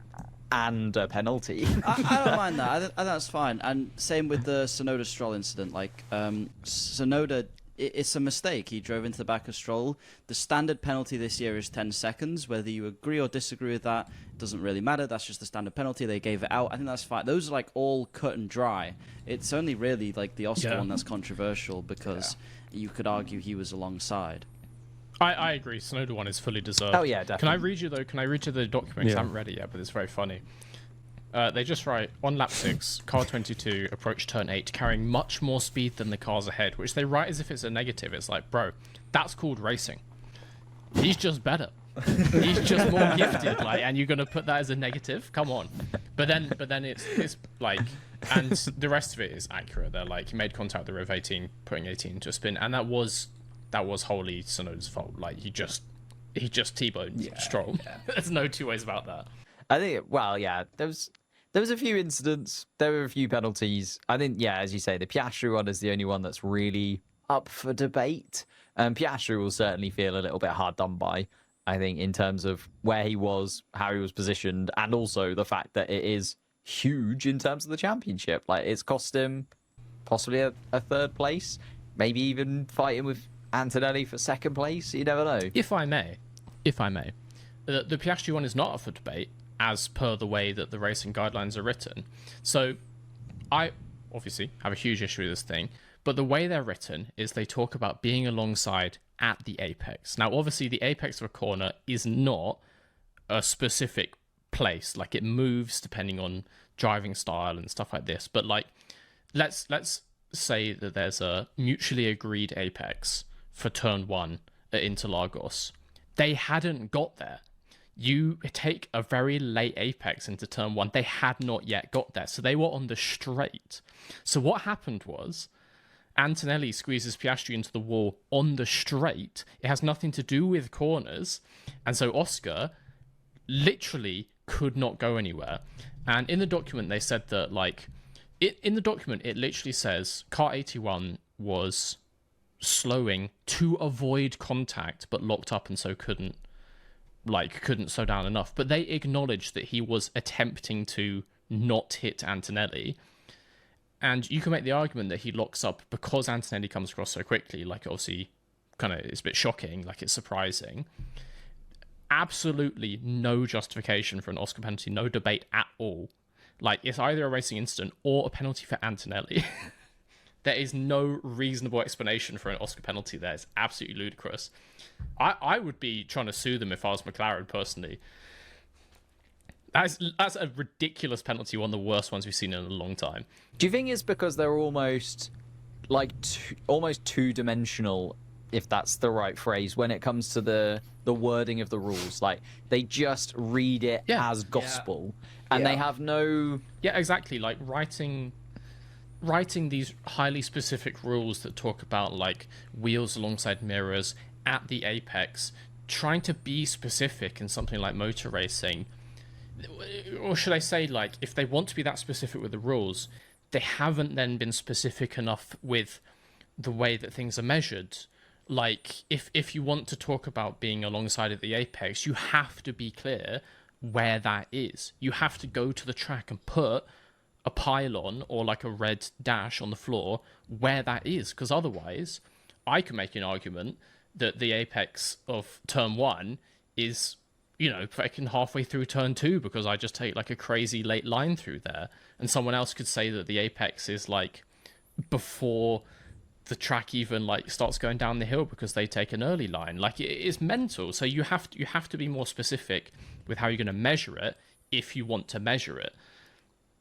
and a penalty. I don't mind that. I think that's fine. And same with the Tsunoda Stroll incident. Like, Tsunoda, it's a mistake. He drove into the back of Stroll. The standard penalty this year is 10 seconds. Whether you agree or disagree with that, it doesn't really matter. That's just the standard penalty. They gave it out. I think that's fine. Those are like all cut and dry. It's only really like the Oscar one that's controversial because you could argue he was alongside. I agree. Tsunoda one is fully deserved. Oh yeah, definitely. Can I read you though? Can I read you the document? 'Cause I haven't read it yet, but it's very funny. They just write, on lap 6, car 22 approached turn 8 carrying much more speed than the cars ahead, which they write as if it's a negative. It's like, bro, that's called racing. He's just better. He's just more gifted, like, and you're gonna put that as a negative? Come on. But then it's like, and the rest of it is accurate. They're like, he made contact with the Rev 18, putting 18 into a spin, and that was wholly Tsunoda's fault. Like, he just T-boned Stroll. Yeah. There's no two ways about that. I think, well, yeah, there was a few incidents, there were a few penalties. I think, yeah, as you say, the Piastri one is the only one that's really up for debate. Piastri will certainly feel a little bit hard done by, I think, in terms of where he was, how he was positioned, and also the fact that it is huge in terms of the championship. Like, it's cost him possibly a third place, maybe even fighting with Antonelli for second place. You never know. If I may, the Piastri one is not up for debate as per the way that the racing guidelines are written. So I obviously have a huge issue with this thing, but the way they're written is they talk about being alongside at the apex. Now, obviously, the apex of a corner is not a specific place. Like, it moves depending on driving style and stuff like this. But like, let's say that there's a mutually agreed apex for turn 1 at Interlagos. They hadn't got there. You take a very late apex into turn 1. They had not yet got there. So they were on the straight. So what happened was Antonelli squeezes Piastri into the wall on the straight. It has nothing to do with corners. And so Oscar literally could not go anywhere. And in the document, they said that, like, in the document, it literally says car 81 was slowing to avoid contact, but locked up and so couldn't slow down enough. But they acknowledged that he was attempting to not hit Antonelli. And you can make the argument that he locks up because Antonelli comes across so quickly. Like, obviously, kind of, it's a bit shocking. Like, it's surprising. Absolutely no justification for an Oscar penalty. No debate at all. Like, it's either a racing incident or a penalty for Antonelli. There is no reasonable explanation for an Oscar penalty there. It's absolutely ludicrous. I would be trying to sue them if I was McLaren, personally. That's a ridiculous penalty, one of the worst ones we've seen in a long time. Do you think it's because they're almost like almost two-dimensional, if that's the right phrase, when it comes to the wording of the rules? Like, they just read it as gospel, and they have no... Yeah, exactly. Like, writing these highly specific rules that talk about, like, wheels alongside mirrors at the apex, trying to be specific in something like motor racing. Or should I say, like, if they want to be that specific with the rules, they haven't then been specific enough with the way that things are measured. Like, if you want to talk about being alongside at the apex, you have to be clear where that is. You have to go to the track and put a pylon or like a red dash on the floor where that is, because otherwise I can make an argument that the apex of turn 1 is you know, fucking halfway through turn 2 because I just take like a crazy late line through there. And someone else could say that the apex is like before the track even like starts going down the hill because they take an early line. Like, it is mental. So you have to be more specific with how you're going to measure it if you want to measure it.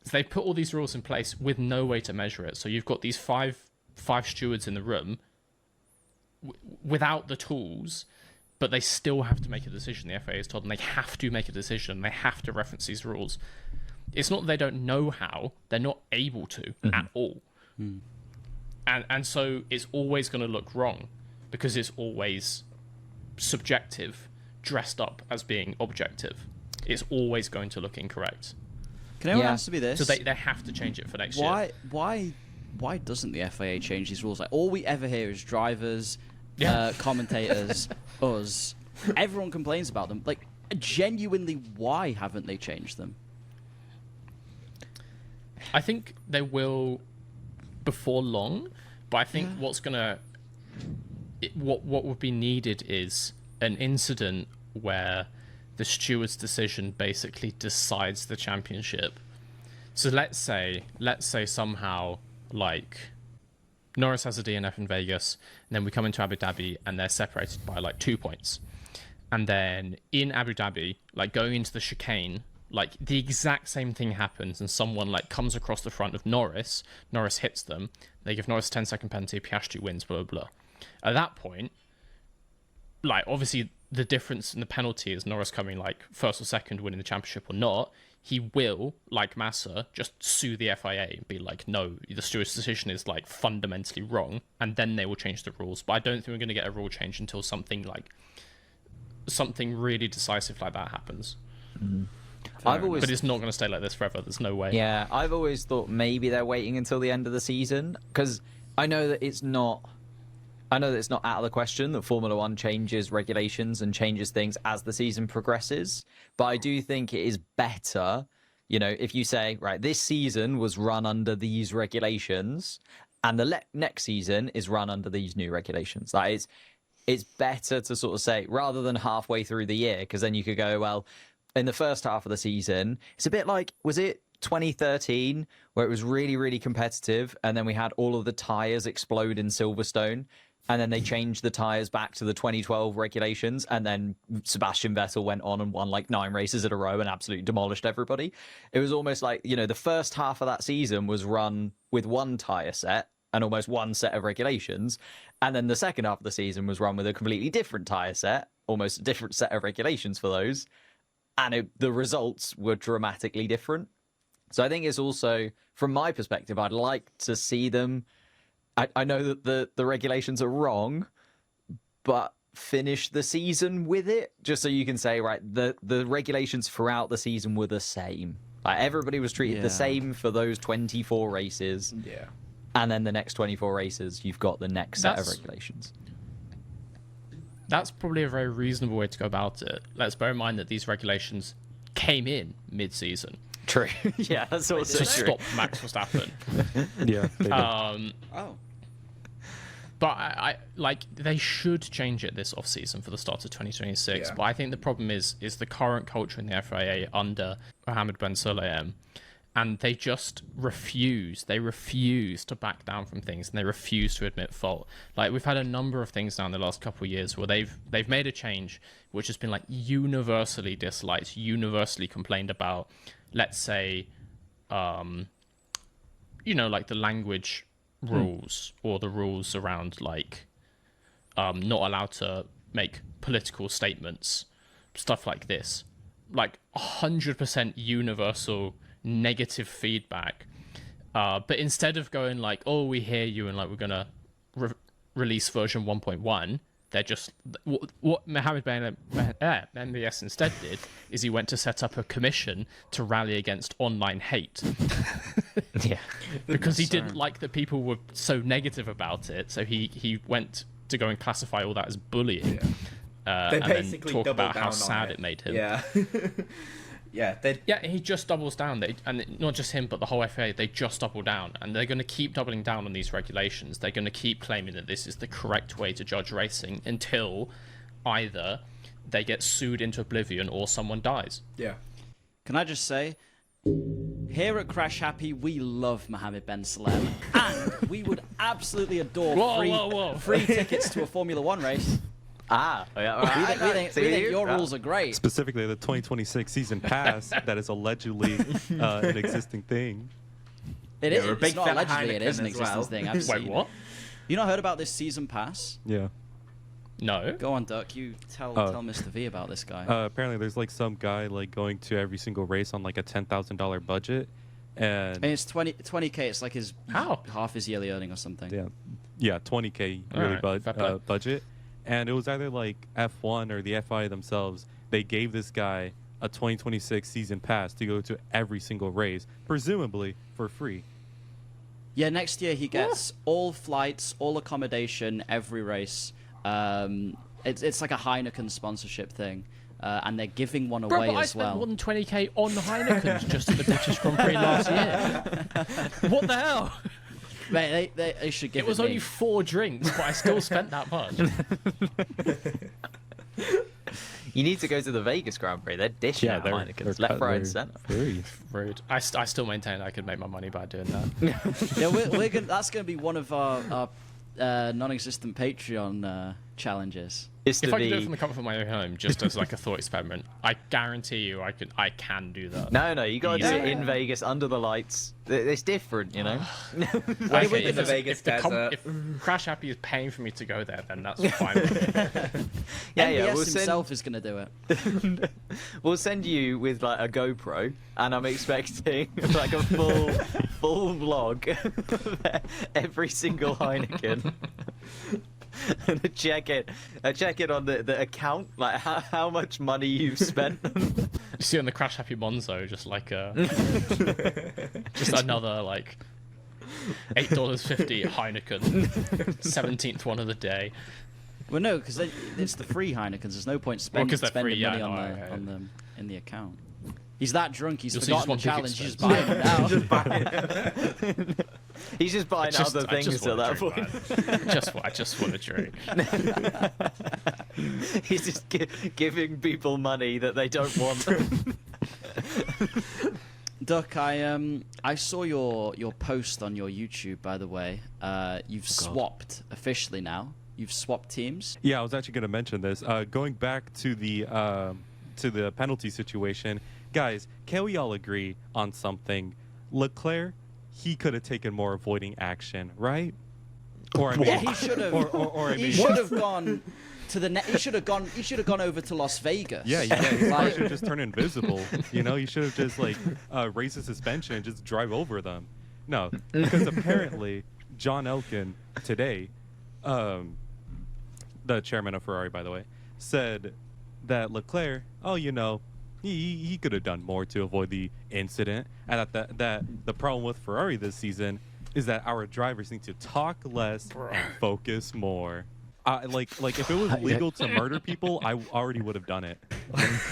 So they put all these rules in place with no way to measure it. So you've got these five stewards in the room without the tools, but they still have to make a decision. The FIA has told them they have to make a decision. They have to reference these rules. It's not that they don't know how; they're not able to at all. And so it's always going to look wrong because it's always subjective, dressed up as being objective. It's always going to look incorrect. Can anyone answer me this? So they have to change it for next year. Why doesn't the FIA change these rules? Like, all we ever hear is drivers, commentators, us. Everyone complains about them. Like, genuinely, why haven't they changed them? I think they will before long, but I think what would be needed is an incident where the steward's decision basically decides the championship. So let's say somehow, like, Norris has a DNF in Vegas, and then we come into Abu Dhabi and they're separated by like 2 points. And then in Abu Dhabi, like going into the chicane, like the exact same thing happens and someone like comes across the front of Norris hits them, they give Norris a 10-second penalty, Piastri wins, blah, blah, blah. At that point, like, obviously the difference in the penalty is Norris coming like first or second, winning the championship or not. He will, like Massa, just sue the FIA and be like, no, the steward's decision is like fundamentally wrong, and then they will change the rules. But I don't think we're going to get a rule change until something really decisive like that happens. But it's not going to stay like this forever. There's no way. Yeah, I've always thought maybe they're waiting until the end of the season, because I know that it's not out of the question that Formula One changes regulations and changes things as the season progresses. But I do think it is better, you know, if you say, right, this season was run under these regulations and the next season is run under these new regulations. Like, it's better to sort of say, rather than halfway through the year, because then you could go, well, in the first half of the season, it's a bit like, was it 2013 where it was really, really competitive and then we had all of the tyres explode in Silverstone? And then they changed the tyres back to the 2012 regulations. And then Sebastian Vettel went on and won like 9 races in a row and absolutely demolished everybody. It was almost like, you know, the first half of that season was run with one tyre set and almost one set of regulations. And then the second half of the season was run with a completely different tyre set, almost a different set of regulations for those. And the results were dramatically different. So I think it's also, from my perspective, I'd like to see them. I know that the regulations are wrong, but finish the season with it, just so you can say, right, the regulations throughout the season were the same. Like, everybody was treated the same for those 24 races. Yeah. And then the next 24 races, you've got the next set of regulations. That's probably a very reasonable way to go about it. Let's bear in mind that these regulations came in mid-season. True. Yeah, that's also to true. stop Max Verstappen. Yeah. They did. But I like, they should change it this off season for the start of 2026. Yeah. But I think the problem is the current culture in the FIA under Mohammed Ben Sulayem, and they just refuse. They refuse to back down from things, and they refuse to admit fault. Like, we've had a number of things now in the last couple of years where they've made a change which has been like universally disliked, universally complained about. Let's say, you know, like the language rules or the rules around like not allowed to make political statements, stuff like this. Like 100% universal negative feedback. But instead of going like, oh, we hear you and like we're gonna release version 1.1, they're just, what Mohammed Ben MBS instead did is he went to set up a commission to rally against online hate. Yeah. Because he didn't like that people were so negative about it, so he went to go and classify all that as bullying. Yeah. They and basically then talk doubled about down how on sad it. it made him. Yeah. Yeah, he just doubles down. And not just him, but the whole FA, they just double down. And they're going to keep doubling down on these regulations. They're going to keep claiming that this is the correct way to judge racing until either they get sued into oblivion or someone dies. Yeah. Can I just say, here at Crash Happy, we love Mohammed Ben Salem, and we would absolutely adore free tickets to a Formula One race. Yeah, right. We think your rules are great. Specifically, the 2026 season pass that is allegedly an existing thing. It is. we're a It's big not fan of allegedly. It is an Heineken as existing well. thing. I've Wait, seen. what? You not heard about this season pass? Yeah. No. Go on, Duck. You tell Mr. V about this guy. Apparently, there's like some guy like going to every single race on like a $10,000 budget, and And it's 20K. It's like his How? half his yearly earning or something. yeah, 20K yearly Alright, fair play. budget, and it was either like F1 or the FIA themselves. They gave this guy a 2026 season pass to go to every single race, presumably for free. Yeah, next year he gets all flights, all accommodation, every race. It's like a Heineken sponsorship thing, and they're giving one Bro, away but I as spent well. more than 20k on Heinekens just at the British Grand Prix last year. What the hell? They should give It was me. only 4 drinks, but I still spent that much. You need to go to the Vegas Grand Prix. They're dishing out Heinekens left, right, and centre. Free. Rude. I still maintain I could make my money by doing that. Yeah, we're gonna, that's going to be one of our non-existent Patreon challenges. It's If to I can do it be... from the comfort of my own home, just as like a thought experiment, I guarantee you I can do that. No, you got to do it Yeah. in Vegas under the lights. It's different, you know. Okay, in the Vegas desert. if Crash Happy is paying for me to go there, then that's fine with me. Yeah, MBS we'll himself is going to do it. We'll send you with like a GoPro, and I'm expecting like a full vlog of every single Heineken. And check it on the account, like how much money you've spent. You see on the Crash Happy Monzo, just like just another like $8.50 Heineken, 17th one of the day. Well, no, because it's the free Heinekens. There's no point 'cause they're spending free, yeah, money no, on them in the account. He's that drunk. He's You'll see just forgotten one the big challenge. He's just buying them now. He's just buying other I things at that want a point. drink, man. I just want a drink. He's just giving people money that they don't want. Duck, I saw your post on your YouTube. By the way, you've swapped officially now. You've swapped teams. Yeah, I was actually going to mention this. Going back to the penalty situation, guys, can we all agree on something? Leclerc, he could have taken more avoiding action, right? Or I mean, Yeah, he should have. or I He mean, should have gone to the net. He should have gone over to Las Vegas. yeah, he Like- should have just turned invisible. You know, he should have just like raised the suspension and just drive over them. No, because apparently John Elkin today, the chairman of Ferrari, by the way, said that Leclerc, he could have done more to avoid the incident, and that the problem with Ferrari this season is that our drivers need to talk less and focus more. Like if it was legal to murder people, I already would have done it.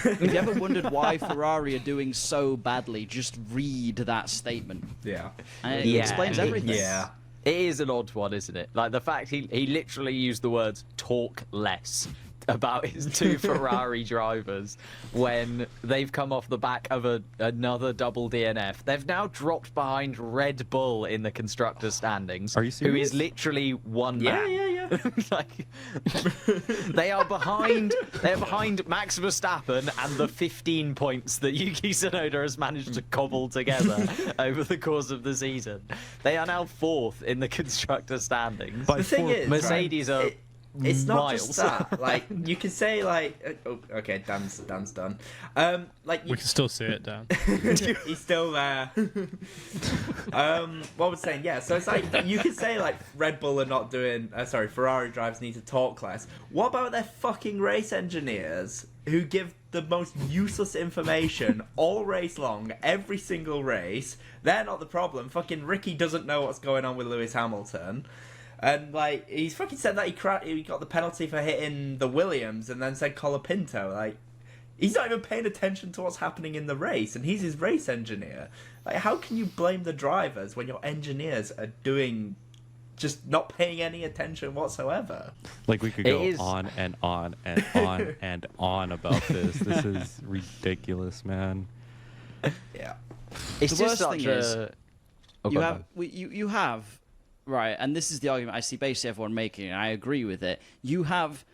If you ever wondered why Ferrari are doing so badly, just read that statement. Yeah. And it Yeah. explains everything. Yeah. It is an odd one, isn't it? Like the fact he literally used the words "talk less" about his 2 Ferrari drivers when they've come off the back of another double DNF. They've now dropped behind Red Bull in the constructors' standings. Are you Who is serious? literally one man. Yeah. Like they are behind. They're behind Max Verstappen and the 15 points that Yuki Tsunoda has managed to cobble together over the course of the season. They are now 4th in the constructor standings. By The thing 4 is, Mercedes are it's not miles. just that. Like you can say, like, okay, Dan's done. Like We can still see it, Dan. he's still there. What was I saying? Yeah, so it's like you could say like Red Bull are not doing. Ferrari drivers need to talk less. What about their fucking race engineers who give the most useless information all race long, every single race? They're not the problem. Fucking Ricky doesn't know what's going on with Lewis Hamilton. And like he's fucking said that he got the penalty for hitting the Williams, and then said Colapinto. Like he's not even paying attention to what's happening in the race, and he's his race engineer. Like how can you blame the drivers when your engineers are doing just not paying any attention whatsoever. Like, we could It go is- on and on and on and on about this. This is ridiculous, man. Yeah. It's The just worst such thing a. is, Oh, you go have on. you have right, and this is the argument I see basically everyone making, and I agree with it. You have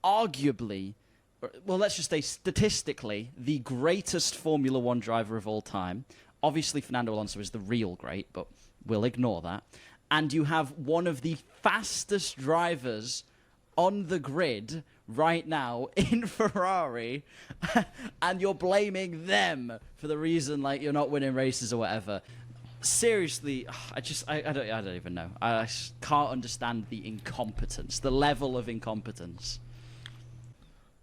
arguably, well, let's just say statistically, the greatest Formula One driver of all time. Obviously, Fernando Alonso is the real great, but we'll ignore that. And you have one of the fastest drivers on the grid right now in Ferrari, and you're blaming them for the reason like you're not winning races or whatever. Seriously, I don't even know. I just can't understand the incompetence, the level of incompetence.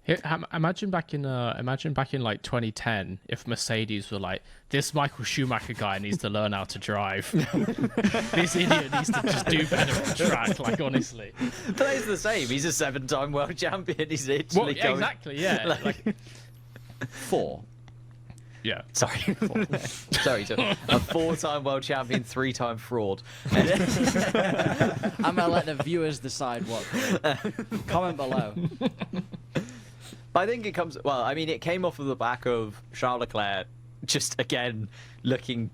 Here, imagine back in like 2010, if Mercedes were like, this Michael Schumacher guy needs to learn how to drive. This idiot needs to just do better at the track. Like, honestly. But it's the same. He's a 7-time world champion. He's Well, literally going... exactly. Yeah. Like, 4. yeah. Sorry. Sorry. A 4-time world champion, 3-time fraud. I'm gonna let the viewers decide what. Comment below. I think it comes. Well, I mean, it came off of the back of Charles Leclerc just again looking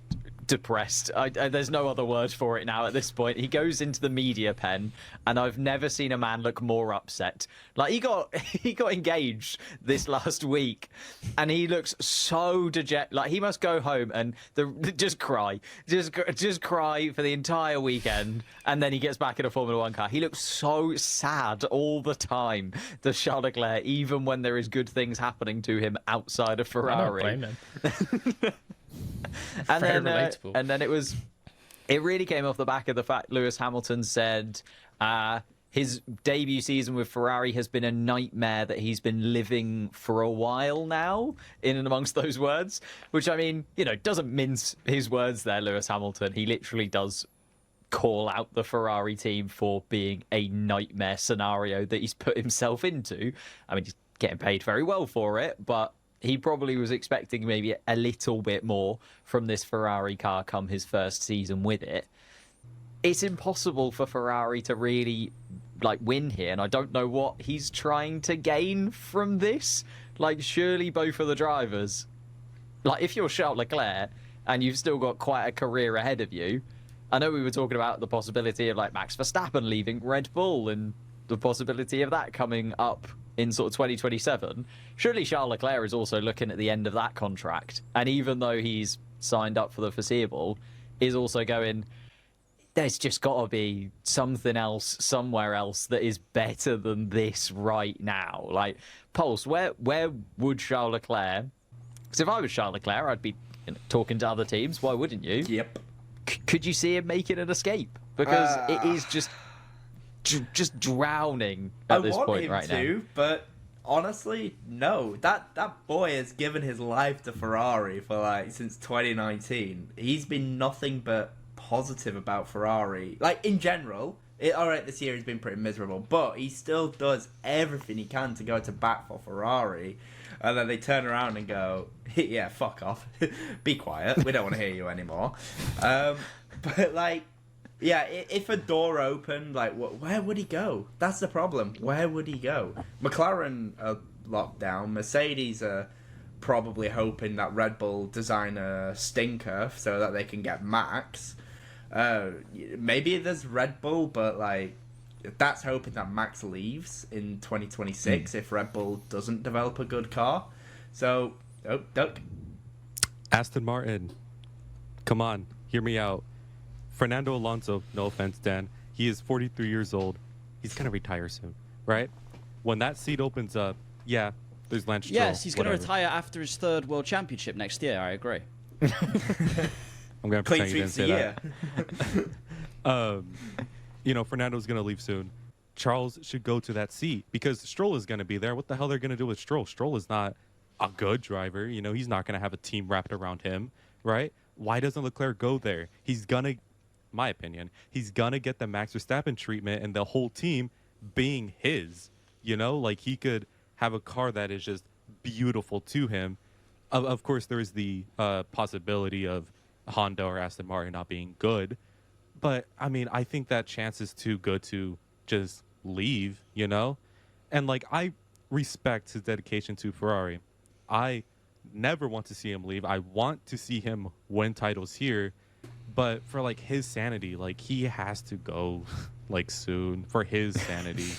depressed. There's no other word for it now at this point. He goes into the media pen, and I've never seen a man look more upset. Like, he got engaged this last week, and he looks so dejected. Like, he must go home and just cry, just cry for the entire weekend, and then he gets back in a Formula One car. He looks so sad all the time, does Charles Leclerc, even when there is good things happening to him outside of I Ferrari. don't blame him. And Very then, relatable. and then it really came off the back of the fact Lewis Hamilton said his debut season with Ferrari has been a nightmare that he's been living for a while now, in and amongst those words, which, I mean, doesn't mince his words there, Lewis Hamilton. He literally does call out the Ferrari team for being a nightmare scenario that he's put himself into. I mean, he's getting paid very well for it, but he probably was expecting maybe a little bit more from this Ferrari car come his first season with it. It's impossible for Ferrari to really win here, and I don't know what he's trying to gain from this. Surely both of the drivers, if you're Charles Leclerc and you've still got quite a career ahead of you, I know we were talking about the possibility of Max Verstappen leaving Red Bull and the possibility of that coming up in sort of 2027. Surely Charles Leclerc is also looking at the end of that contract, and even though he's signed up for the foreseeable, is also going, there's just got to be something else somewhere else that is better than this right now. Pulse, where would Charles Leclerc, because if I was Charles Leclerc, I'd be talking to other teams. Why wouldn't you? Yep. Could you see him making an escape? Because it is just drowning at this point right now. I want him to, but honestly, no. That boy has given his life to Ferrari for since 2019. He's been nothing but positive about Ferrari. In general, alright, this year he's been pretty miserable, but he still does everything he can to go to bat for Ferrari. And then they turn around and go, yeah, fuck off. Be quiet. We don't want to hear you anymore. But yeah, if a door opened, where would he go? That's the problem. Where would he go? McLaren are locked down. Mercedes are probably hoping that Red Bull design a stinker so that they can get Max. Maybe there's Red Bull, but that's hoping that Max leaves in 2026 if Red Bull doesn't develop a good car. So, duck. Aston Martin, come on, hear me out. Fernando Alonso, no offense, Dan, he is 43 years old. He's going to retire soon, right? When that seat opens up, yeah, there's Lance Stroll. Yes, he's going to whatever. retire after his 3rd World Championship next year. I agree. I'm going to Clean pretend you didn't sweeps say a year. Fernando's going to leave soon. Charles should go to that seat because Stroll is going to be there. What the hell they're going to do with Stroll? Stroll is not a good driver. He's not going to have a team wrapped around him, right? Why doesn't Leclerc go there? He's going to, my opinion, he's going to get the Max Verstappen treatment and the whole team being his. He could have a car that is just beautiful to him. Of course, there is the possibility of Honda or Aston Martin not being good, But I mean, I think that chance is too good to just leave, you know? And like, I respect his dedication to Ferrari. I never want to see him leave. I want to see him win titles here. But for like his sanity, like he has to go like soon for his sanity.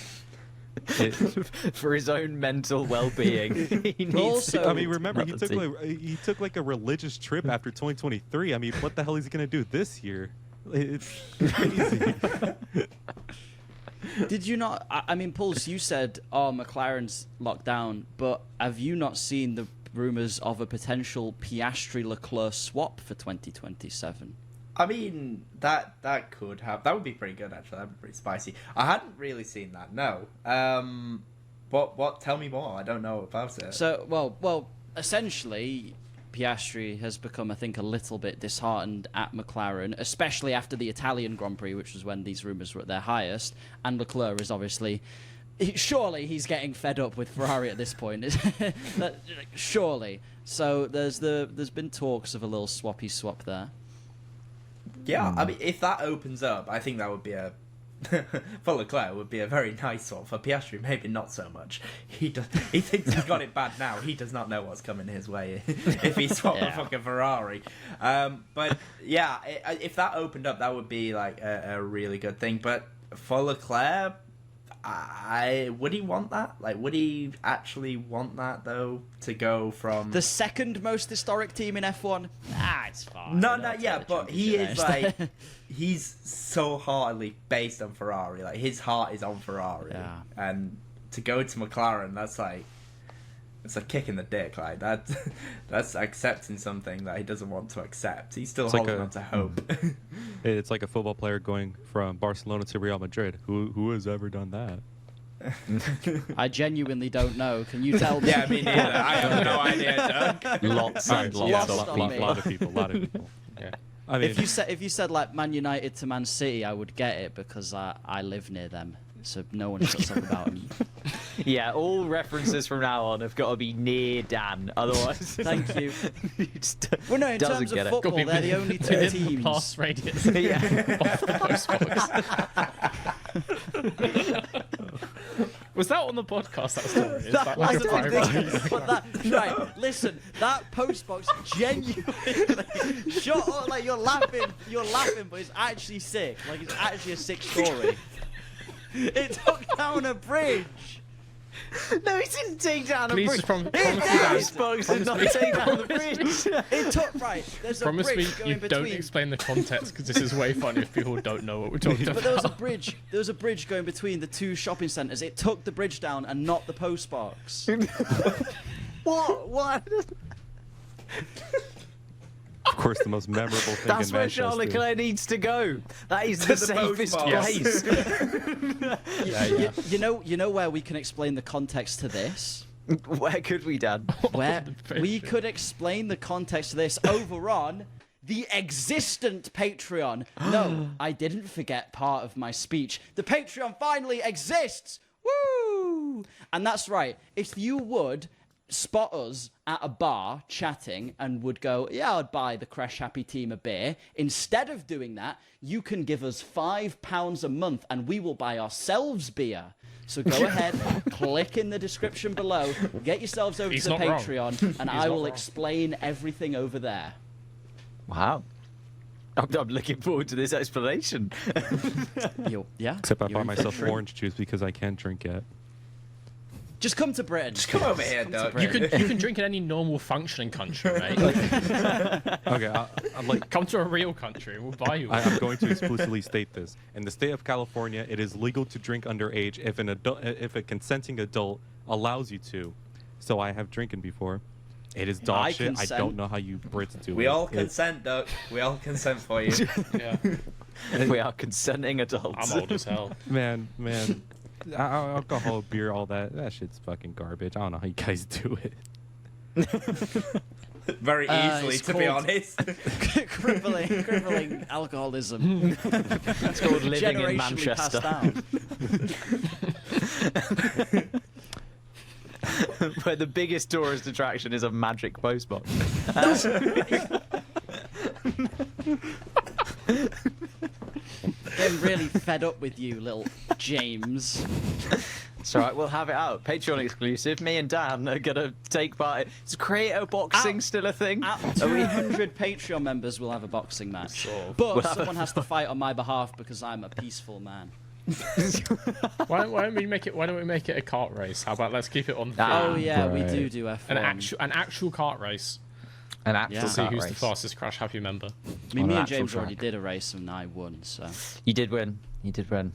For his own mental well-being. He needs Also, to I mean, remember not the team. he took like a religious trip after 2023. I mean, what the hell is he gonna do this year? It's crazy. Did you not? I mean, Pulse, you said, "Oh, McLaren's locked down," but have you not seen the rumors of a potential Piastri-Leclerc swap for 2027? I mean, that could have. That would be pretty good, actually. That'd be pretty spicy. I hadn't really seen that. No. What? Tell me more. I don't know about it. So, well, essentially, Piastri has become, I think, a little bit disheartened at McLaren, especially after the Italian Grand Prix, which was when these rumours were at their highest. And Leclerc is obviously, surely he's getting fed up with Ferrari at this point. Surely. So there's been talks of a little swappy swap there. Yeah, I mean, if that opens up, I think that would be a for Leclerc would be a very nice one. For Piastri, maybe not so much. He thinks he's got it bad now. He does not know what's coming his way if he swapped a fucking Ferrari. But yeah, if that opened up, that would be like a really good thing. But for Leclerc, would he want that? Like, would he actually want that though? To go from the second most historic team in F1? It's fine. No, yeah, but he is like, he's so heartily based on Ferrari. Like, his heart is on Ferrari. Yeah. And to go to McLaren, that's like, it's a kick in the dick. Like, that's accepting something that he doesn't want to accept. He's still holding on to hope. It's like a football player going from Barcelona to Real Madrid. Who has ever done that? I genuinely don't know. Can you tell me? Yeah, me neither. I have no idea, Doug. Lots and Yeah, lots lost of on people. me. a lot of people. Yeah. I mean, If you said like Man United to Man City, I would get it because I live near them, so no one shuts up about them. Yeah, all references from now on have got to be near Dan. Otherwise, Thank you. he just Well, no, in doesn't terms of get it. football, they're the only two within the teams. pass radius Yeah. off the post box. Was that on the podcast? That story? Is that like a That's private? ridiculous. But right, listen, that post box genuinely shut up. Like you're laughing, but it's actually sick. Like it's actually a sick story. It took down a bridge. No, he didn't take down Please a bridge. promise me This that. box did not take down the bridge. It took There's a Promise me bridge you going don't between. explain the context because this is way funny if people don't know what we're talking But about. there was a bridge. There was a bridge going between the two shopping centres. It took the bridge down and not the post box. What? of course, the most memorable thing That's in where Manchester. Charles Leclerc needs to go. That is the the post safest box. place. You know where we can explain the context to this? Where could we, Dan? Where The we Patreon. could explain the context to this over on the existent Patreon. No, I didn't forget part of my speech. The Patreon finally exists! Woo! And that's right. If you would spot us at a bar chatting and would go, yeah, I'd buy the Crash Happy team a beer. Instead of doing that, you can give us £5 a month and we will buy ourselves beer. So go ahead, click in the description below, get yourselves over He's to the not wrong. Patreon, and I not will wrong. explain everything over there. Wow. I'm looking forward to this explanation. Yeah. Except I you're bought in for a myself treat. orange juice because I can't drink yet. Just come to Britain. Just come over here, to Doug. You Britain. can drink in any normal functioning country, mate. Like, Okay, I'm like, come to a real country, we'll buy you. I'm going to explicitly state this. In the state of California, it is legal to drink underage if a consenting adult allows you to. So I have drinking before. It is dog I shit. I consent. don't know how you Brits do it. We all It- consent, Doug. We all consent for you. Yeah. We are consenting adults. I'm old as hell. Man. Alcohol, beer, all that shit's fucking garbage. I don't know how you guys do it. Very easily, it's to be called- honest. crippling alcoholism. It's called living in Generationally passed Manchester. down. Where the biggest tourist attraction is a magic postbox. getting really fed up with you, little James. It's all right, we'll have it out. Patreon exclusive. Me and Dan are going to take part. Is creator boxing still a thing? At 200 Patreon members, we'll have a boxing match. But someone has to fight on my behalf because I'm a peaceful man. Why don't we make it a kart race? How about let's keep it on? Oh yeah, Right. we do F1. An actual kart race. An actual Yeah. See kart who's race. the fastest Crash Happy member. I mean, on me an and actual James track. already did a race and I won, so. You did win. You did win.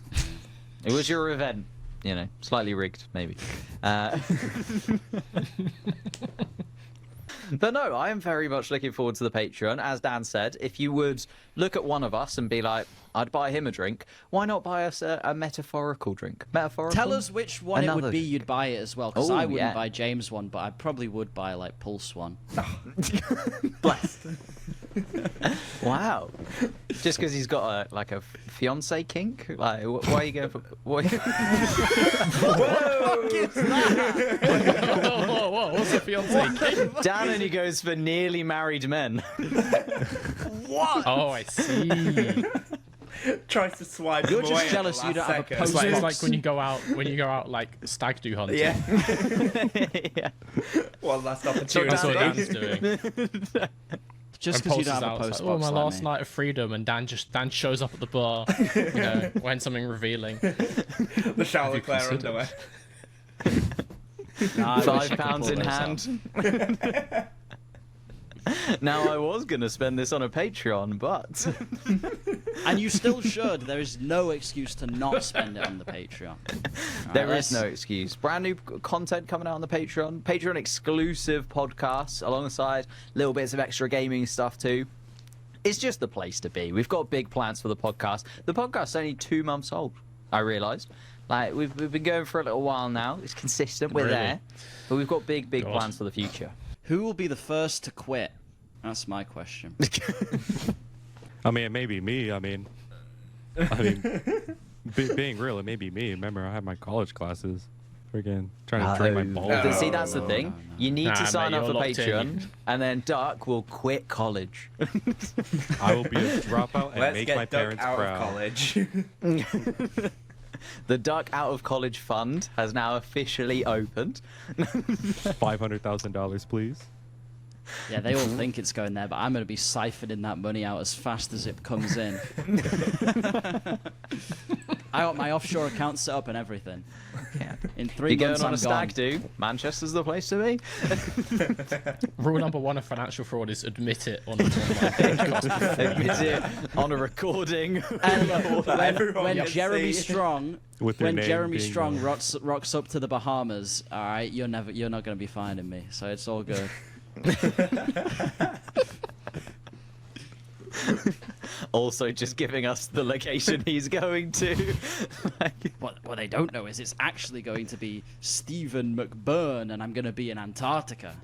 It was your event. You know, slightly rigged, maybe. But no, I am very much looking forward to the Patreon. As Dan said, if you would look at one of us and be like, I'd buy him a drink, why not buy us a metaphorical drink? Metaphorical? Tell us which one it Another would be drink. you'd buy it as well, because Oh, I wouldn't yeah. buy James one, but I probably would buy like Pulse one. Blessed. Wow. Just because he's got a fiance kink? Like, why are you going for... Why... Whoa, what's a fiance king? Dan only goes for nearly married men. What? Oh, I see. Tries to swipe You're him just away at jealous the you last don't have a second. post- It's like Box. when you go out like stag do hunting. Yeah. Yeah. One last That's what opportunity. Dan's doing. Just When because you Pulse don't is have a out, it's post like, oh, box my like last me. night of freedom, and Dan shows up at the bar, when something revealing. The Charles you Leclerc considered- underwear. Nah, I wish I could £5 pull in those out. hand. Now, I was going to spend this on a Patreon, but... And you still should. There is no excuse to not spend it on the Patreon. There Alright, is no excuse. Brand new content coming out on the Patreon. Patreon exclusive podcasts alongside little bits of extra gaming stuff too. It's just the place to be. We've got big plans for the podcast. The podcast's only 2 months old, I realised. Like, we've been going for a little while now. It's consistent. We're Really? there. But we've got big God. plans for the future. Who will be the first to quit? That's my question. I mean, it may be me. Being real, it may be me. Remember, I had my college classes. Freaking trying to drain my balls. No. See, that's the thing. You need Nah, to sign mate, up for you're locked in. Patreon, and then Duck will quit college. I will be a dropout and Let's make get my Doug parents out proud. of college. The Duck Out of College Fund has now officially opened. $500,000, please. Yeah, they all think it's going there, but I'm going to be siphoning that money out as fast as it comes in. I got my offshore account set up and everything. Yeah. In 3 You're months, going on I'm a stag gone. do. Manchester's the place to be. Rule number 1 of financial fraud is admit it on an online podcast. Admit it on a recording. And Everyone when can Jeremy see. Strong, With their when name Jeremy being Strong on. rocks up to the Bahamas, all right, you're not going to be finding me, so it's all good. Also, just giving us the location he's going to. Like, What they don't know is it's actually going to be Stephen McBurn, and I'm going to be in Antarctica.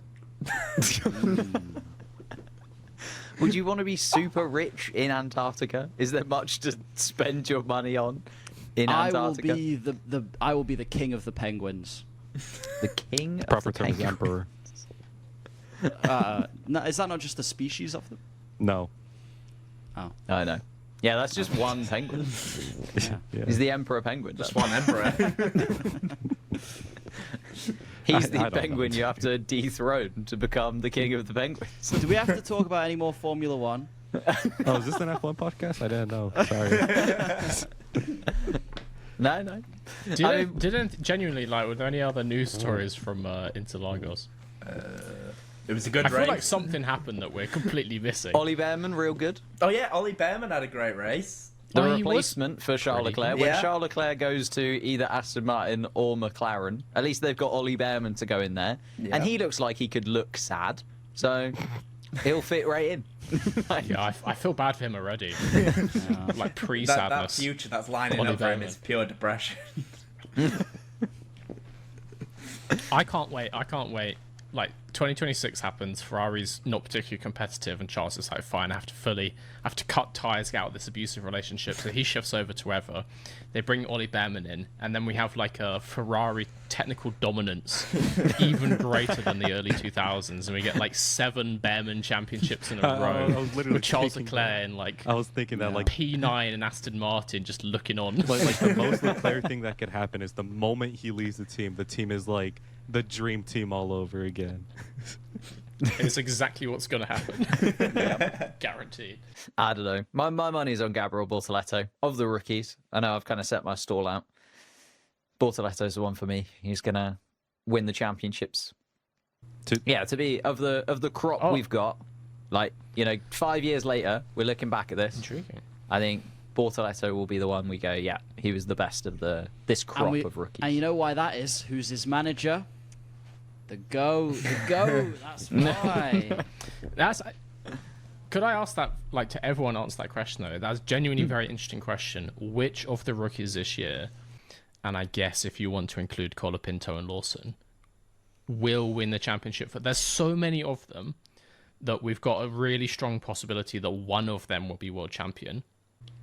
would you want to be super rich in Antarctica? Is there much to spend your money on in Antarctica? I will be the king of the penguins. The king Proper of the term is penguins. emperor. No, is that not just a species of them? No. Oh, I know. Yeah, that's just one penguin. yeah. Yeah. He's the emperor penguin. Just then. one emperor. He's the I don't know. penguin you have to dethrone to become the king of the penguins. Do we have to talk about any more Formula One? Oh, is this an F1 podcast? I didn't know. Sorry. No. Didn't genuinely were there any other news stories from Interlagos? It was a good I feel race. like something happened that we're completely missing. Ollie Behrman, real good. Oh yeah, Ollie Behrman had a great race. The Oh, he was replacement for Charles pretty Leclerc. good. When Yeah. Charles Leclerc goes to either Aston Martin or McLaren, at least they've got Ollie Behrman to go in there. Yeah. And he looks like he could look sad. So he'll fit right in. Like, Yeah, I feel bad for him already. Like That pre-sadness. future that's lining Ollie up for him Behrman. is pure depression. I can't wait. like 2026 happens, Ferrari's not particularly competitive, and Charles is like, fine, I have to cut ties, get out of this abusive relationship. So he shifts over to Ever. They bring Ollie Behrman in, and then we have like a Ferrari technical dominance even greater than the early 2000s, and we get like 7 Behrman championships in a row I was literally with Charles thinking Leclerc and like I was thinking that like P9 and Aston Martin just looking on. like the most Leclerc thing that could happen is the moment he leaves the team is like the dream team all over again. It's exactly what's going to happen. Yeah, guaranteed. I don't know. My money's on Gabriel Bortoleto. Of the rookies, I know I've kind of set my stall out. Bortoletto's the one for me. He's going to win the championships. To be of the crop we've got, like, 5 years later, we're looking back at this. Intriguing. I think Bortoletto will be the one we go, yeah, he was the best of this crop of rookies. And you know why that is? Who's his manager? The GOAT. That's why. Could I ask that, like, to everyone answer that question, though? That's genuinely a very interesting question. Which of the rookies this year, and I guess if you want to include Colapinto and Lawson, will win the championship? There's so many of them that we've got a really strong possibility that one of them will be world champion.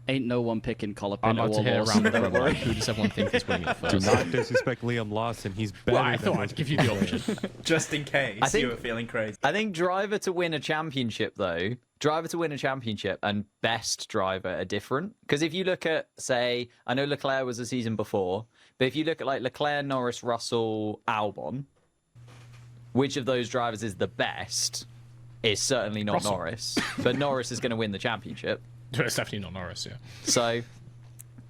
Ain't no one picking Colapinto. I'd like to hear around the room. worry. Who does everyone think is winning it Do first? not disrespect Liam Lawson. He's better. Well, I than thought most I'd give you the option. Just in case I think- you were feeling crazy. I think driver to win a championship, though, and best driver are different. Because if you look at, say, I know Leclerc was the season before, but if you look at like Leclerc, Norris, Russell, Albon, which of those drivers is the best? Is certainly not Russell. Norris, but Norris is going to win the championship. It's definitely not Norris, yeah. So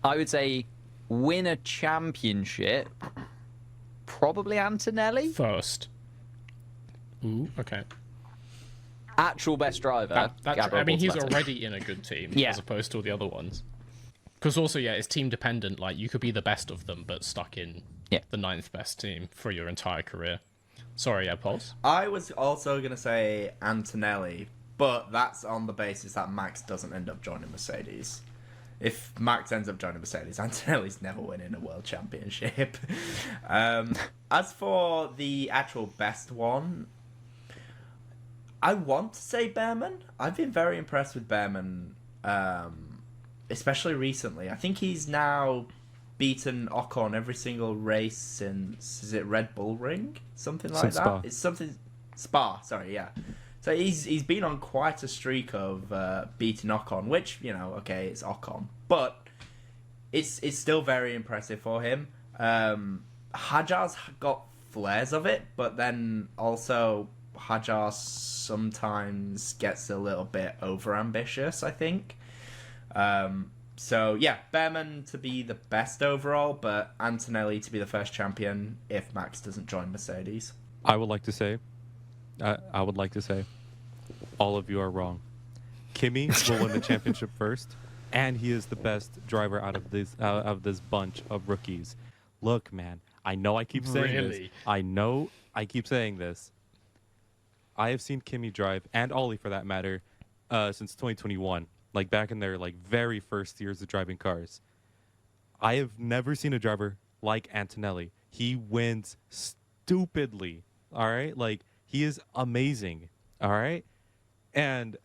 I would say win a championship, probably Antonelli. First. Ooh, okay. Actual best driver. Gabriel he's Bortoleto. already in a good team Yeah. as opposed to all the other ones. Because also, yeah, it's team dependent. Like, you could be the best of them, but stuck in the 9th best team for your entire career. Sorry, yeah, Pulse? I was also going to say Antonelli, but that's on the basis that Max doesn't end up joining Mercedes. If Max ends up joining Mercedes, Antonelli's never winning a world championship. As for the actual best one, I want to say Behrman. I've been very impressed with Behrman, especially recently. I think he's now beaten Ocon every single race since, is it Red Bull Ring? Something like Since that? Spa. It's something... Spa, sorry, yeah. So he's been on quite a streak of beating Ocon, which, okay, it's Ocon. But it's still very impressive for him. Hajar's got flares of it, but then also Hajar sometimes gets a little bit overambitious, I think. So, yeah, Behrman to be the best overall, but Antonelli to be the first champion if Max doesn't join Mercedes. I would like to say, all of you are wrong. Kimi will win the championship first, and he is the best driver out of this bunch of rookies. Look, man, I know I keep saying this. Really? I know I keep saying this. I have seen Kimi drive, and Ollie for that matter, since 2021. Like back in their very first years of driving cars. I have never seen a driver like Antonelli. He wins stupidly. All right, like he is amazing. All right, and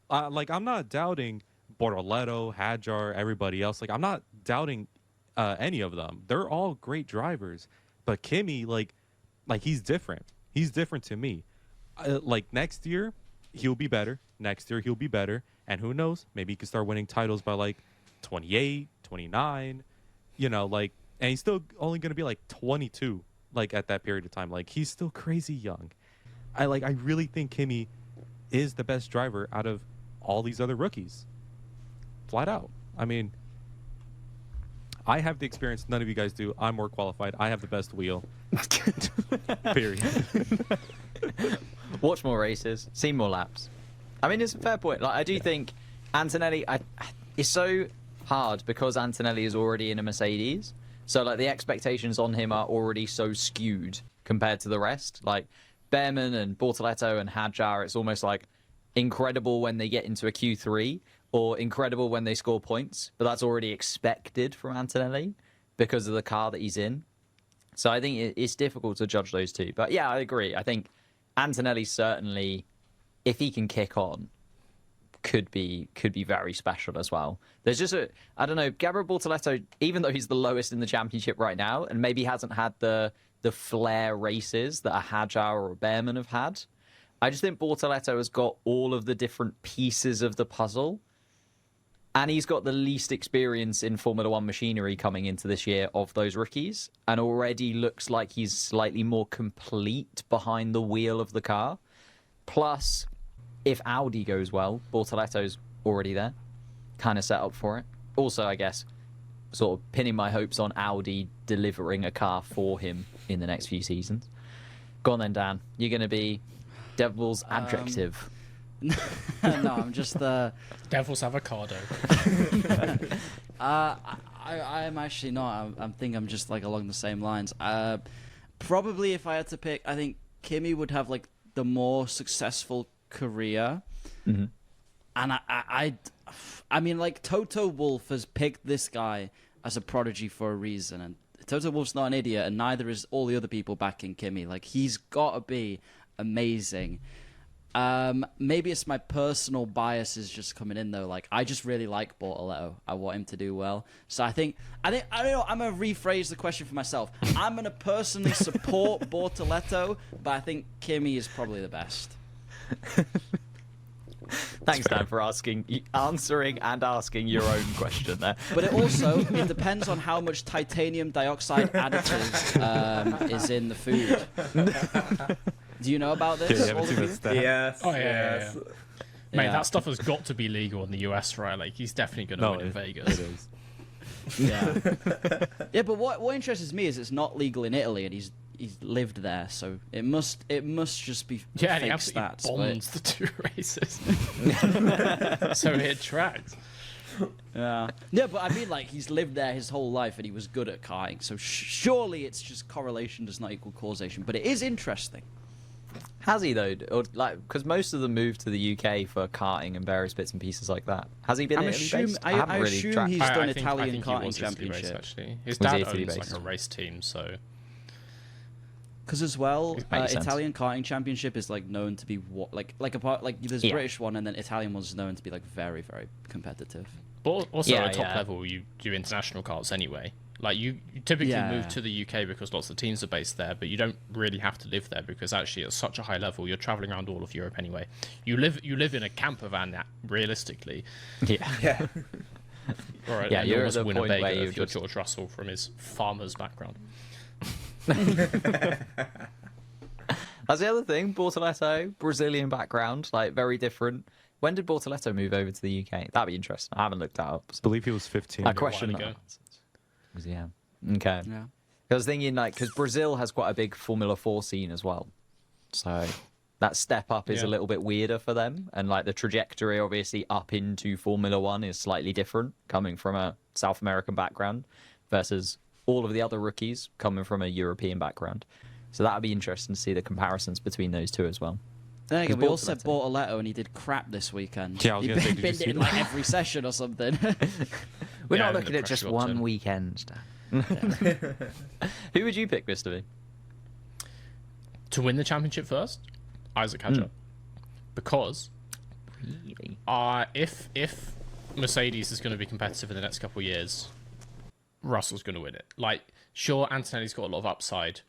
I'm not doubting Bortoleto, Hajar, everybody else. Like I'm not doubting any of them. They're all great drivers. But Kimi, like he's different. He's different to me. Next year, he'll be better. Next year, he'll be better. And who knows? Maybe he could start winning titles by 28, 29. And he's still only going to be 22 at that period of time. He's still crazy young. I really think Kimi is the best driver out of all these other rookies. Flat out. I mean, I have the experience none of you guys do. I'm more qualified. I have the best wheel. Period. Watch more races, see more laps. I mean, it's a fair point. I do think Antonelli it's so hard because Antonelli is already in a Mercedes. So, the expectations on him are already so skewed compared to the rest. Behrman and Bortoleto and Hajar, it's almost incredible when they get into a Q3 or incredible when they score points. But that's already expected from Antonelli because of the car that he's in. So I think it's difficult to judge those two. But yeah, I agree. I think Antonelli certainly, if he can kick on, could be very special as well. There's just I don't know, Gabriel Bortoleto, even though he's the lowest in the championship right now, and maybe hasn't had the flair races that a Hadjar or a Behrman have had, I just think Bortoleto has got all of the different pieces of the puzzle, and he's got the least experience in Formula One machinery coming into this year of those rookies, and already looks like he's slightly more complete behind the wheel of the car. Plus, if Audi goes well, Bortoleto's already there, kind of set up for it. Also, I guess, sort of pinning my hopes on Audi delivering a car for him in the next few seasons. Go on then, Dan. You're going to be Devil's adjective. No, I'm just the... Devil's avocado. I'm actually not. I think I'm just like along the same lines. Probably if I had to pick, I think Kimi would have like the more successful career. Mm-hmm. And I mean, like, Toto Wolff has picked this guy as a prodigy for a reason, and Toto Wolff's not an idiot, and neither is all the other people backing Kimi. Like, he's got to be amazing. Maybe it's my personal biases just coming in though. Like, I just really like Bortoleto. I want him to do well. So I don't know. I'm gonna rephrase the question for myself. I'm gonna personally support Bortoleto, but I think Kimi is probably the best. Thanks, Dan, for answering and asking your own question there. But it depends on how much titanium dioxide additive is in the food. Do you know about this? Yeah, you haven't seen this stat? Yes. Oh, yeah. Mate, Yeah. that stuff has got to be legal in the US, right? Like, he's definitely going to win in Vegas. It is. Yeah. Yeah, but what interests me is it's not legal in Italy, and he's lived there, so it must just be Yeah, and fake he absolutely stats. bombs the two races. So it tracks. Yeah, but I mean, like, he's lived there his whole life, and he was good at karting. So surely it's just correlation does not equal causation. But it is interesting. Has he though? Or like, because most of them moved to the UK for karting and various bits and pieces like that. Has he been? I'm Italy assuming- based? I haven't really assume tracked. he's I done think Italian he karting was Italy based, championship. actually. His Was he dad Italy owns based? like a race team, so Because as well, Makes sense. Italian karting championship is like known to be there's Yeah. British one, and then Italian one's known to be like very, very competitive. but also Yeah, at a top yeah. level, you do international karts anyway. Like you typically Yeah. move to the UK because lots of teams are based there, but you don't really have to live there because actually at such a high level, you're traveling around all of Europe anyway. You live in a camper van, realistically, Yeah. Yeah. or Yeah, an you're enormous at the point Winnebago where if you've you're just- George Russell from his farmer's background. That's the other thing. Bortoleto, Brazilian background, like very different. When did Bortoleto move over to the UK? That'd be interesting. I haven't looked that up. I believe he was 15. I question while ago. that. Yeah. Okay. Yeah. I was thinking, like, because Brazil has quite a big Formula 4 scene as well. So that step up is a Yeah. little bit weirder for them. And, like, the trajectory, obviously, up into Formula 1 is slightly different, coming from a South American background versus all of the other rookies coming from a European background. So that would be interesting to see the comparisons between those two as well. Then again, 'Cause we all said Bortoleto- Bortoleto, and he did crap this weekend. Yeah, I was he gonna say, did you binned see it in that? like every session or something. We're Yeah, not and looking the at just pressure got one to him. weekend. Who would you pick, Mr. V? To win the championship first, Isaac Hadjar. Because Really? if Mercedes is going to be competitive in the next couple of years, Russell's going to win it. Like, sure, Antonelli's got a lot of upside,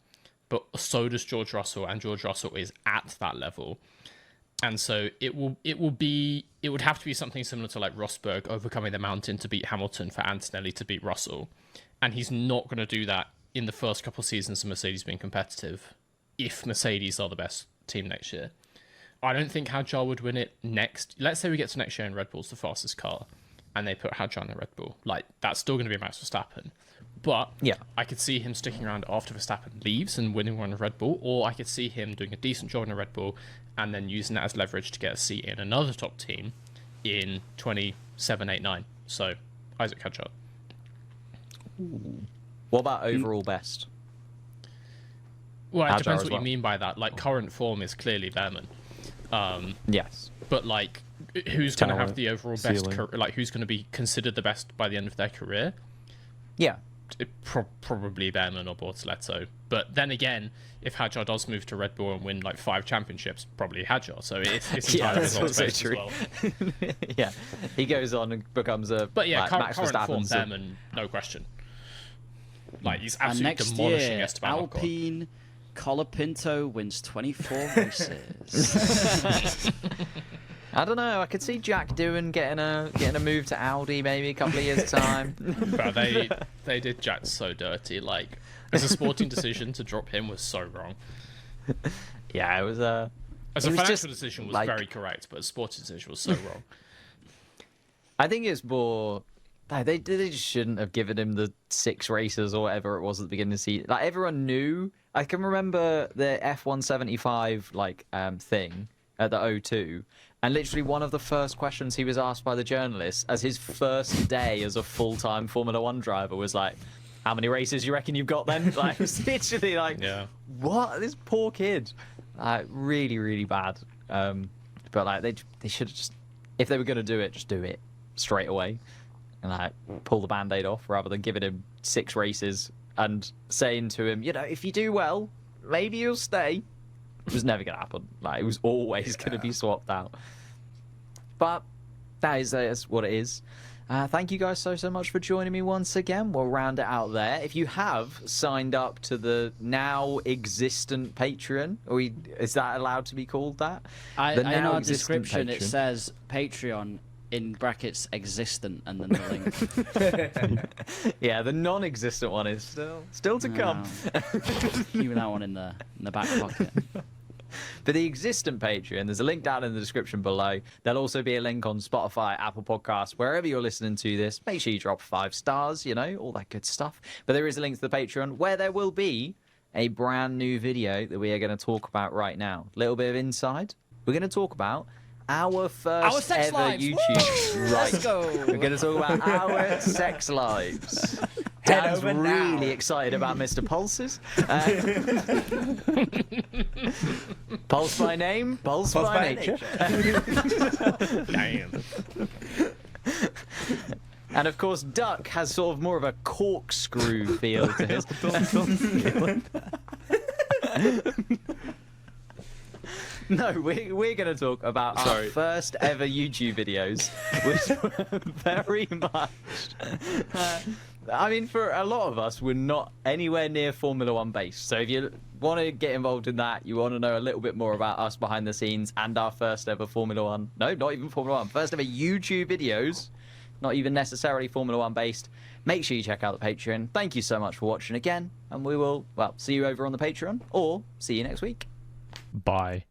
but so does George Russell, and George Russell is at that level. And so it would have to be something similar to like Rosberg overcoming the mountain to beat Hamilton for Antonelli to beat Russell. And he's not going to do that in the first couple of seasons of Mercedes being competitive if Mercedes are the best team next year. I don't think Hadjar would win it next. Let's say we get to next year and Red Bull's the fastest car and they put Hadjar in the Red Bull. Like, that's still going to be Max Verstappen. But Yeah. I could see him sticking around after Verstappen leaves and winning one in Red Bull, or I could see him doing a decent job in a Red Bull and then using that as leverage to get a seat in another top team in 27, 8, 9. So, Isaac Hadjar. What about overall best? Well, it Hadjar depends as what well. you mean by that. Like, current form is clearly Behrman. Yes. But, like, who's going to have Talent, the overall best ceiling. career? Like, who's going to be considered the best by the end of their career? Yeah. probably Behrman or Bortoleto. But then again, if Hadjar does move to Red Bull and win like 5 championships, probably Hadjar. So it's entirely that's also results-based true. as well. Yeah, he goes on and becomes a But yeah, Max current form Verstappen's. Behrman, no question. Like he's And absolutely next demolishing year, Esteban Ocon. Alpine Colapinto wins 24 races. I don't know. I could see Jack Doohan getting a move to Audi maybe a couple of years time. Bro, they did Jack so dirty. Like, as a sporting decision to drop him was so wrong. Yeah, it was a. As it a was financial just, decision was like- very correct, but a sporting decision was so wrong. I think it's more. They just shouldn't have given him the 6 races or whatever it was at the beginning of the season. Like everyone knew. I can remember the F175 thing at the O2, and literally one of the first questions he was asked by the journalist as his first day as a full-time Formula One driver was like, "How many races you reckon you've got then?" Like it's literally like, Yeah. what? This poor kid. Really, really bad. But like they should have just, if they were going to do it, just do it straight away and like pull the band-aid off rather than giving him 6 races and saying to him, if you do well, maybe you'll stay. It was never going to happen. Like, it was always going to be swapped out. But that's what it is. Thank you guys so much for joining me once again. We'll round it out there. If you have signed up to the now existent Patreon, is that allowed to be called that? In now our existent description, it Patreon. says Patreon in brackets existent and then the link. Yeah, the non-existent one is still to come. Keeping that one in the back pocket. For the existent Patreon, there's a link down in the description below. There'll also be a link on Spotify, Apple Podcasts, wherever you're listening to this. Make sure you drop 5 stars, all that good stuff. But there is a link to the Patreon where there will be a brand new video that we are going to talk about right now. A little bit of inside. We're going to talk about our first sex ever lives. YouTube. Woo! Right. Let's go. We're going to talk about our sex lives. Head Dan's over now. really excited about Mr. Pulses. Pulse by name, Pulse by nature. Damn. And of course, Duck has sort of more of a corkscrew feel to his. No, we're going to talk about our first ever YouTube videos, which were very much. I mean, for a lot of us, we're not anywhere near Formula One based. So if you want to get involved in that, you want to know a little bit more about us behind the scenes and our first ever Formula One. No, not even Formula One. First ever YouTube videos, not even necessarily Formula One based. Make sure you check out the Patreon. Thank you so much for watching again. And we will, see you over on the Patreon or see you next week. Bye.